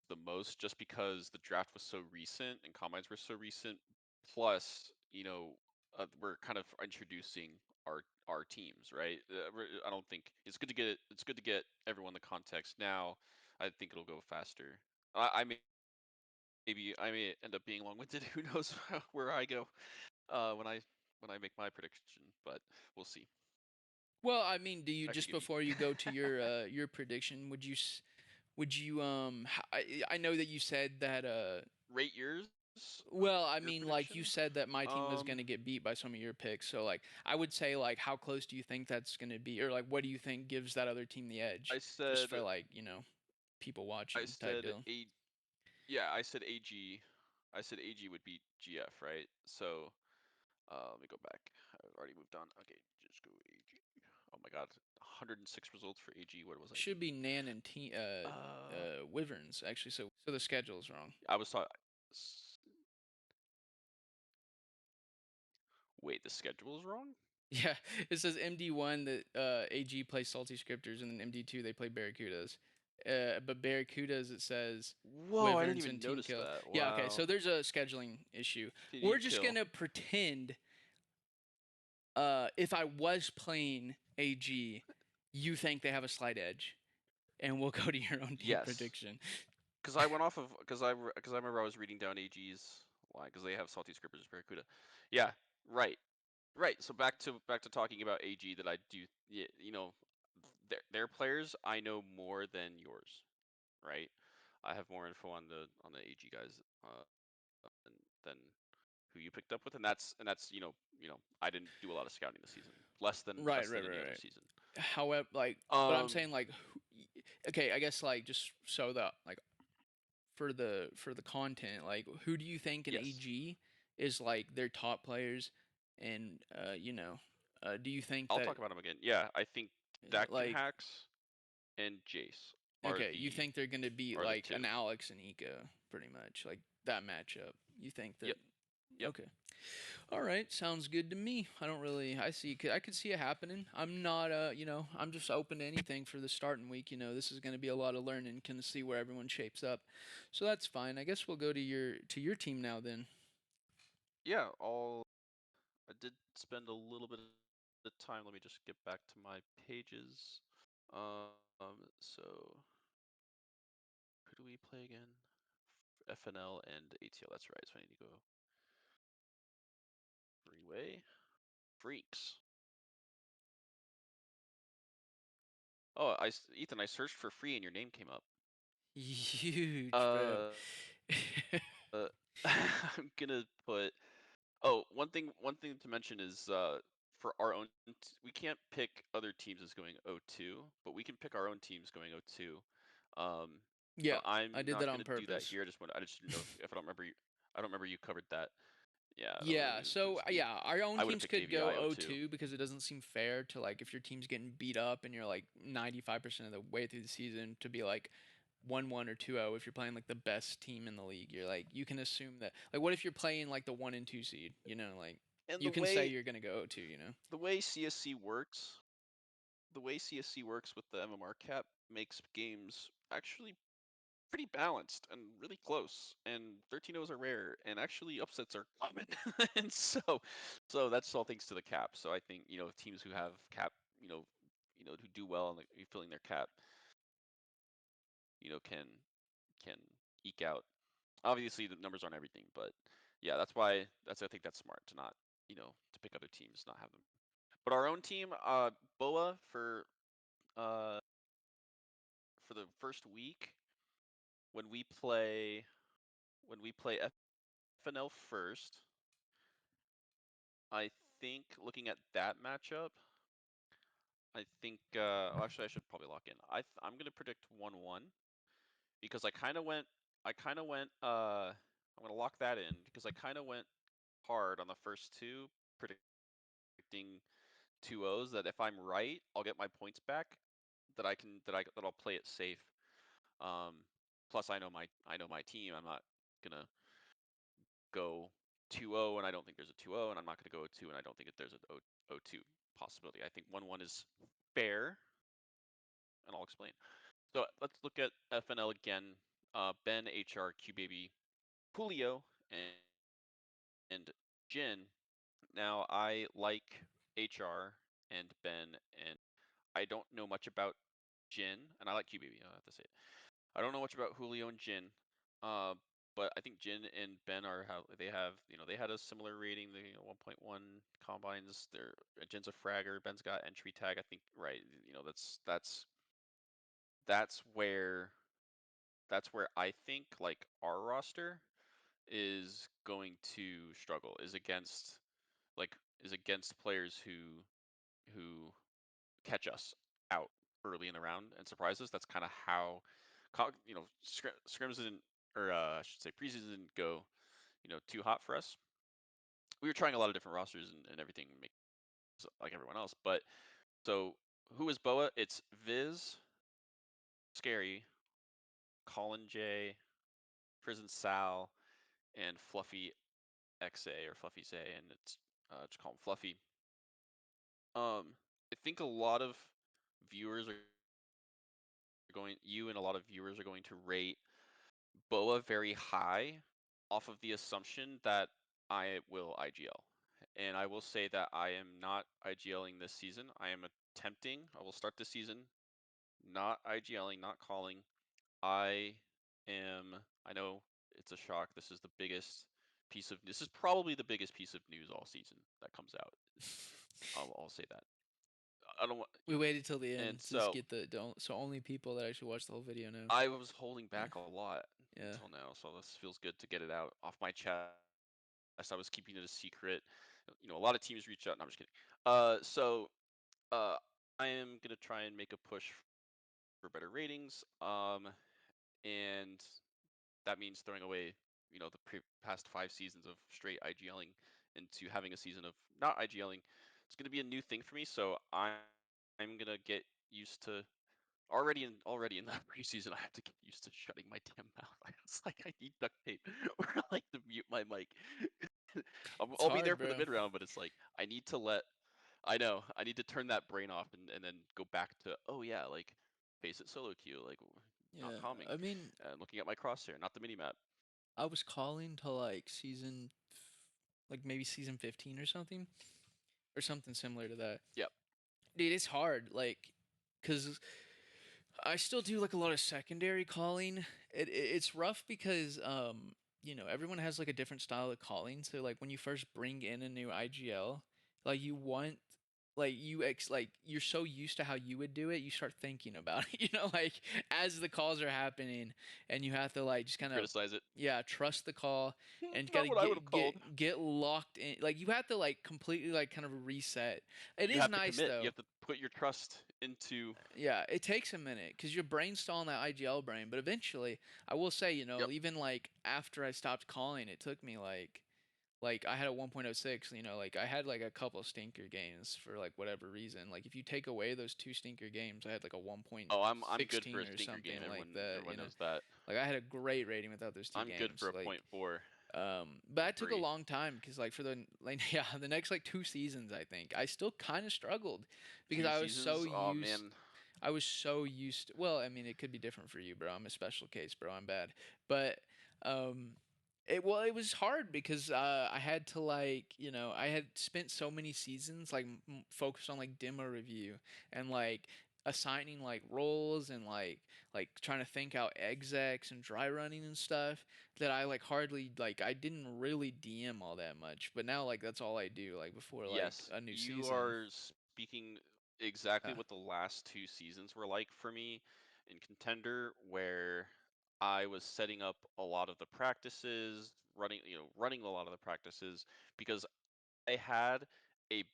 the most, just because the draft was so recent and combines were so recent. Plus, we're kind of introducing our teams, right? I don't think it's good to get everyone the context now. I think it'll go faster. I maybe I may end up being long-winded. Who knows where I go when I make my prediction, but we'll see. Well, I mean, do you I just could give you before you go to your prediction, would you I know that you said that rate yours, well, your I mean, prediction. like you said that my team was going to get beat by some of your picks. So like I would say like how close do you think that's going to be, or like what do you think gives that other team the I edge? Just said for like people I watching type said deal. a yeah, I said AG. I said AG would beat GF, right? So let me go back. I've already moved on. Okay, just go AG. Oh my God, 106 results for AG. What was I Should be thinking? Nan and Uh, Wyverns actually. So the schedule's wrong. I was talking. Wait, the schedule is wrong? Yeah, it says MD1 that AG plays Salty Scripters, and then MD2 they play Barracudas. But Barracudas it says Whoa, I didn't Wyverns even and Team notice Kill. that. Yeah, okay. So Wow. there's a scheduling issue. We're Team just kill. gonna pretend if I was playing AG, you think they have a slight edge, and we'll go to your own team Yes. prediction. Because I went off of because I remember I was reading down AG's line because they have salty scrippers Barracuda. Yeah, right, right. So back to talking about AG that I do. You know, their players I know more than yours, right? I have more info on the AG guys than who you picked up with, and that's I didn't do a lot of scouting this season, Right, less right, than any right, other right. season. However, like, but I'm Um, saying like, okay, I guess like just so that like for the content, like who do you think in yes, AG is like their top players, and do you think I'll that talk about them again. Yeah, I think Dakin like Hacks and Jace are okay, you the think they're gonna be are the like an two. Alex and Eco pretty much like that matchup? You think that? Yep, yep. Okay. All right, sounds good to me. I don't really, I could see it happening. I'm not, I'm just open to anything for the starting week. This is going to be a lot of learning, kind of see where everyone shapes up. So that's fine. I guess we'll go to your team now then. Yeah, I did spend a little bit of time. Let me just get back to my pages. So who do we play again? FNL and ATL. That's right. So I need to go freeway. Freaks. Oh, Ethan, I searched for free and your name came up. Huge, bro. Uh, I'm gonna put. Oh, one thing to mention is for our own, we can't pick other teams as going 0-2, but we can pick our own teams going 0-2. Um, Yeah, but I I'm did that not on gonna do that purpose. here. I just didn't know if I don't remember I don't remember you covered that. Yeah, Yeah, it so was me. yeah, our own I would have teams picked could JVI go 0-2. 0-2 because it doesn't seem fair to like if your team's getting beat up and you're like 95% of the way through the season to be like 1-1 or 2-0 if you're playing like the best team in the league. You're like you can assume that like what if you're playing like the 1 and 2 seed, like And you can say you're going to go 0-2. the way CSC works, the way CSC works with the MMR cap makes games actually pretty balanced and really close. And 13-0s are rare, and actually upsets are common. And so that's all thanks to the cap. So I think teams who have cap, who do well and filling their cap, can eke out. Obviously, the numbers aren't everything, but yeah, I think that's smart to not to pick other teams, not have them. But our own team, Boa uh for the first week when we play FNL first, I think looking at that matchup, I think well, actually I should probably lock in. I'm gonna predict 1-1 because I kinda went I'm gonna lock that in because I kinda went hard on the first two, predicting 2-0s that if I'm right, I'll get my points back that I'll play it safe. Um Plus I know my team. I'm not gonna go 2-0 and I don't think there's a 2-0, and I'm not going to go 2 and I don't think that there's a 0-2 possibility. I think 1-1 is fair, and I'll explain. So let's look at FNL again. Ben, HR, Q Baby, Julio, and Jin. Now I like HR and Ben, and I don't know much about Jin, and I like Q Baby. I have to say it. I don't know much about Julio and Jin, but I think Jin and Ben are how they have, they had a similar rating, the 1.1 combines. They're Jin's a fragger, Ben's got entry tag. I think right, that's where that's where I think like our roster is going to struggle is against players who catch us out early in the round and surprise us. That's kind of how, scrims didn't, or I should say preseason didn't go, too hot for us. We were trying a lot of different rosters and everything, like everyone else. But so who is Boa? It's Viz, Scary, Colin J, Prison Sal, and Fluffy XA or Fluffy Say, and it's just call him Fluffy. I think a lot of viewers are going, you and a lot of viewers are going to rate Boa very high off of the assumption that I will IGL. And I will say that I am not IGLing this season. I am attempting, I will start the season not IGLing, not calling. I know it's a shock. This is probably the biggest piece of news all season that comes out. I'll say that. I don't want, We waited till the end and to just so get the don't, so only people that actually watch the whole video know. I was holding Yeah, back a lot yeah. until now, so this feels good to get it out off my chest. I was keeping it a secret. A lot of teams reached out. No, I'm just kidding. So I am gonna try and make a push for better ratings. And that means throwing away, the past 5 seasons of straight IGLing into having a season of not IGLing. It's gonna be a new thing for me, so I'm gonna get used to already in the preseason, I have to get used to shutting my damn mouth. I was like, I need duct tape or like to mute my mic. I'll It's be there hard, for the mid bro. round, but it's like I know I need to turn that brain off and then go back to, oh yeah, like face it solo queue, like not Yeah, calming I mean, and looking at my crosshair, not the mini map. I was calling to like like maybe season 15 or something similar to that. Yep. Dude, it's hard, like, cause I still do like a lot of secondary calling. It's rough because everyone has like a different style of calling. So like when you first bring in a new IGL, like you want like like you're so used to how you would do it, you start thinking about it, like as the calls are happening, and you have to like just kind of, Criticize it. yeah, trust the call and Not gotta what I would have called. get locked in. Like you have to like completely like kind of reset. It You is have to nice commit. You though. have to put your trust into. Yeah, it takes a minute because your brain's still on that IGL brain. But eventually, I will say, Yep. even like after I stopped calling, it took me like I had a 1.06. Like I had like a couple stinker games for like whatever reason. Like if you take away those two stinker games, I had like a Oh, I'm good for 1.16 a or stinker game. something like Everyone that. everyone knows that. Like I had a great rating without those two I'm good for games. a point Like four, but point that took a three. long time because like for the like yeah the next like 2 seasons I think I still kind of struggled because Two seasons. Oh man. I was so used to, well, I mean, it could be different for you, bro. I'm a special case, bro. I'm bad. But um it was hard because I had to like, I had spent so many seasons like focused on like demo review and like assigning like roles and like trying to think out execs and dry running and stuff that I like hardly like I didn't really DM all that much. But now like that's all I do like before like Yes, a new you season. are speaking exactly Yeah. what the last 2 seasons were like for me in Contender, where I was setting up a lot of the practices, running a lot of the practices because I have a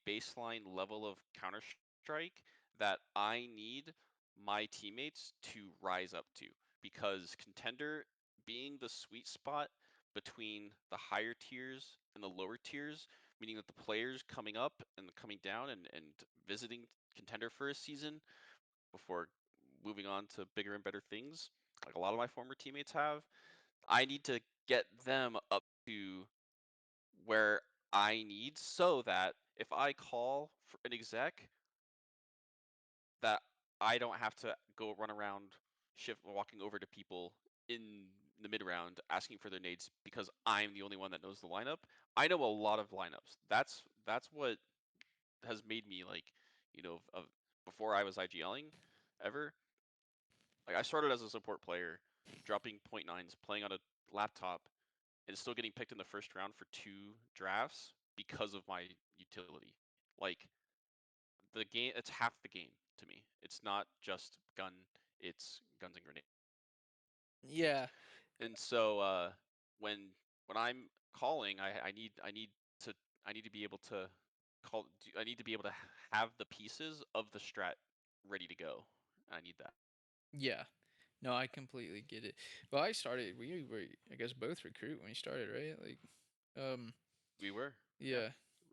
baseline level of Counter Strike that I need my teammates to rise up to, because Contender being the sweet spot between the higher tiers and the lower tiers, meaning that the players coming up and coming down and visiting Contender for a season before moving on to bigger and better things, like a lot of my former teammates have, I need to get them up to where I need, so that if I call for an exec, that I don't have to go run around walking over to people in the mid round asking for their nades because I'm the only one that knows the lineup. I know a lot of lineups. That's what has made me like, before I was IGLing ever. Like I started as a support player dropping point nines, playing on a laptop, and still getting picked in the first round for 2 drafts because of my utility. Like the game, it's half the game to me. It's not just it's guns and grenades. Yeah, And so when I'm calling, to I need to be able to I need to be able to have the pieces of the strat ready to go. I need that. yeah. No, I completely get it. Well, I started. We were, I guess, both recruit when we started, right? Like, um, We were, yeah, yeah.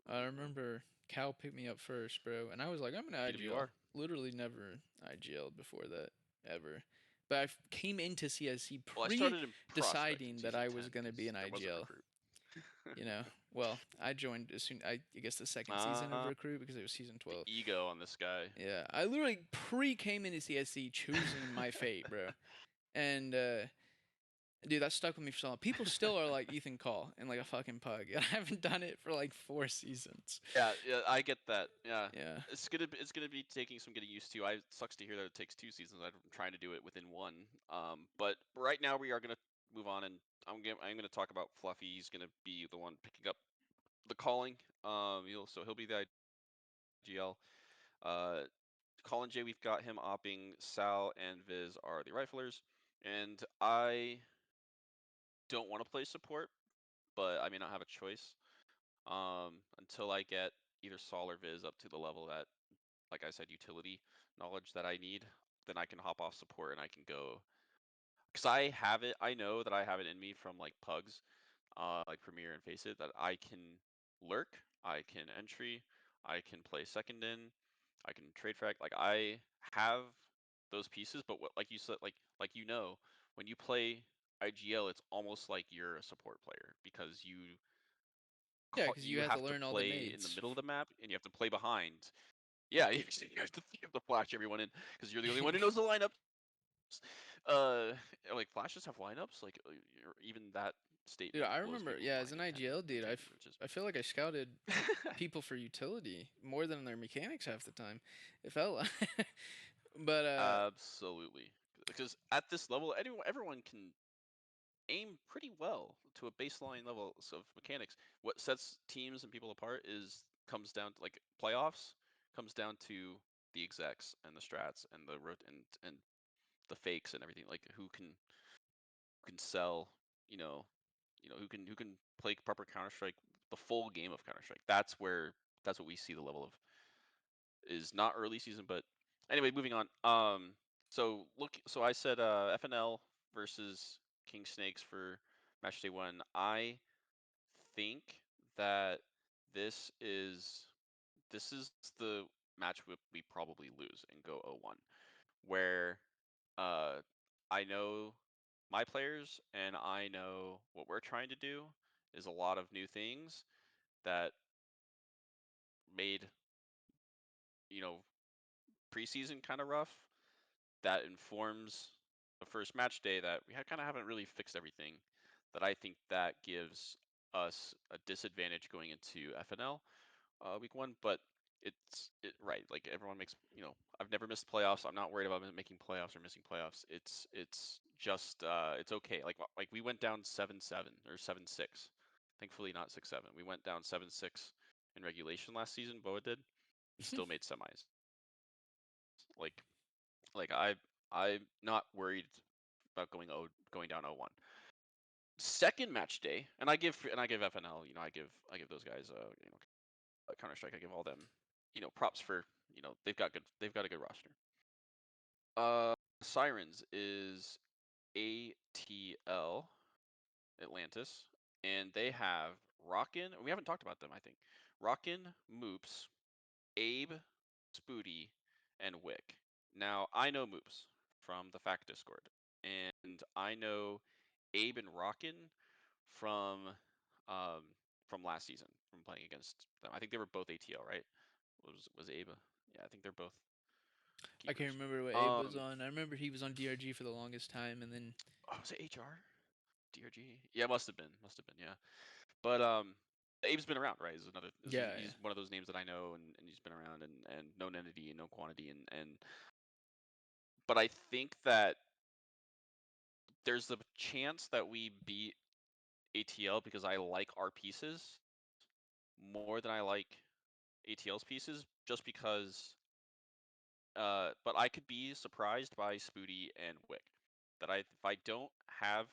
I we were remember Cal picked me up first, bro, and I was like, I'm gonna IGL. PWR. Literally never IGL'd before that ever. But came into CSC Well, I pre started in prospect in deciding that season I was 10 gonna be because an there wasn't IGL. recruit. You know, well, I joined as soon. I guess the second season of recruit because it was season The 12. ego on this guy. Yeah, I literally pre came into CSC choosing my fate, bro. And dude, that stuck with me for so long. People still are like Ethan Call and like a fucking pug. And I haven't done it for like 4 seasons. Yeah, yeah, I get that. Yeah, Yeah. it's gonna be taking some getting used to. I sucks to hear that it takes 2 seasons. I'm trying to do it within one. But right now we are gonna move on, and I'm gonna talk about Fluffy. He's gonna be the one picking up the calling. He'll be the IGL. Uh, Colin J, we've got him opping. Sal and Viz are the riflers, and I don't want to play support, but I may not have a choice. Until I get either Sol or Viz up to the level that, like I said, utility knowledge that I need, then I can hop off support and I can go. Because I have it, I know that I have it in me from like pugs, like Premiere and Face It, that I can lurk, I can entry, I can play second in, I can trade frag. Like I have those pieces, but what, like you said, like when you play IGL, it's almost like you're a support player because Yeah, because you you have to have to learn all the play in the nades. middle of the map and you have to play behind. Yeah, you have to flash everyone in because you're the only one who knows the lineups. Uh, like flashes have lineups, like even that Dude, statement I blows remember, people's yeah, as mind an in IGL dude, Contender, which is I feel like I scouted people for utility more than their mechanics half the time. It felt like, but absolutely because at this level, everyone can aim pretty well to a baseline level of mechanics. What sets teams and people apart is comes down to like playoffs comes down to the execs and the strats and and the fakes and everything. Like who can sell, you know, who can play proper Counter Strike, the full game of Counter Strike. That's what we see the level of is not early season, but anyway, moving on. So I said FNL versus King Snakes for match day one. I think that this is this is the match we probably lose and go 0-1, where uh, I know my players and I know what we're trying to do is a lot of new things that made you know preseason kind of rough. That informs the first match day that we kind of haven't really fixed everything. That I think that gives us a disadvantage going into FNL week one, but right. Like everyone makes, I've never missed playoffs. I'm not worried about making playoffs or missing playoffs. It's just it's okay. Like we went down 7-7 or 7-6. Thankfully not 6-7. We went down 7-6 in regulation last season. Boa did and still made semis. Like I'm not worried about going down 0-1. Second match day, and I give FNL, I give those guys Counter Strike. I give all them, props for they've got a good roster. Sirens is ATL Atlantis, and they have Rockin. We haven't talked about them. I think Rockin, Moops, Abe, Spooty, and Wick. Now I know Moops from the Fact Discord, and I know Abe and Rockin from um from last season from playing against them. I think they were both ATL, right? Was Abe? Yeah, I think they're both I can't keepers. remember what Abe was on. I remember he was on DRG for the longest time, and then Was it HR? DRG? Yeah, must have been, yeah. But Abe's been around, right? yeah, yeah. He's one of those names that I know, and he's been around, and known entity and known quantity, and but I think that there's the chance that we beat ATL because I like our pieces more than I like ATL's pieces, just because. But I could be surprised by Spoody and Wick. That if I don't have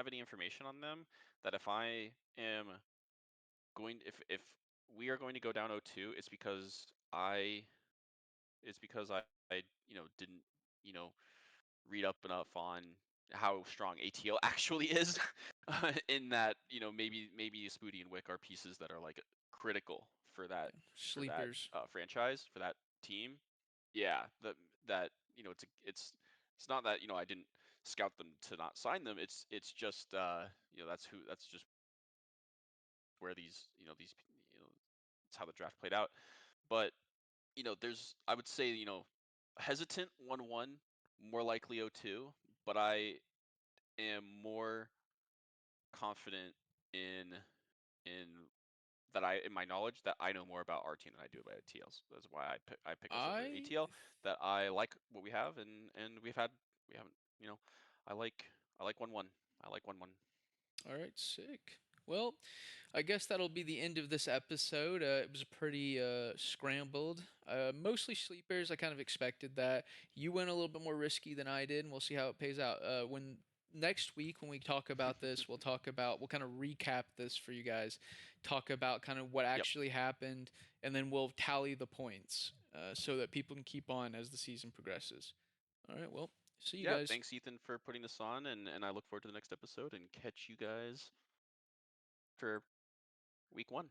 any information on them. That if I am if we are going to go down 0-2, it's because I didn't you know read up enough on how strong ATL actually is. In that maybe Spoody and Wick are pieces that are like critical for that Sleepers. franchise, for that team. Yeah, that it's not that I didn't scout them to not sign them. It's just that's just where it's how the draft played out. But there's I would say hesitant 1-1, more likely 0-2, but I am more confident in in in my knowledge that I know more about our team than I do about ATL's. That's why I pick us over I ATL. That I like what we have, and we haven't I like I like 1-1. I like 1-1. All right, sick. Well, I guess that'll be the end of this episode. It was pretty scrambled. Mostly sleepers. I kind of expected that. You went a little bit more risky than I did, and we'll see how it pays out. When next week when we talk about this, we'll kind of recap this for you guys, talk about kind of what Yep. actually happened, and then we'll tally the points so that people can keep on as the season progresses. All right. Well, see you Yeah. guys. Thanks, Ethan, for putting this on, and I look forward to the next episode and catch you guys for week 1.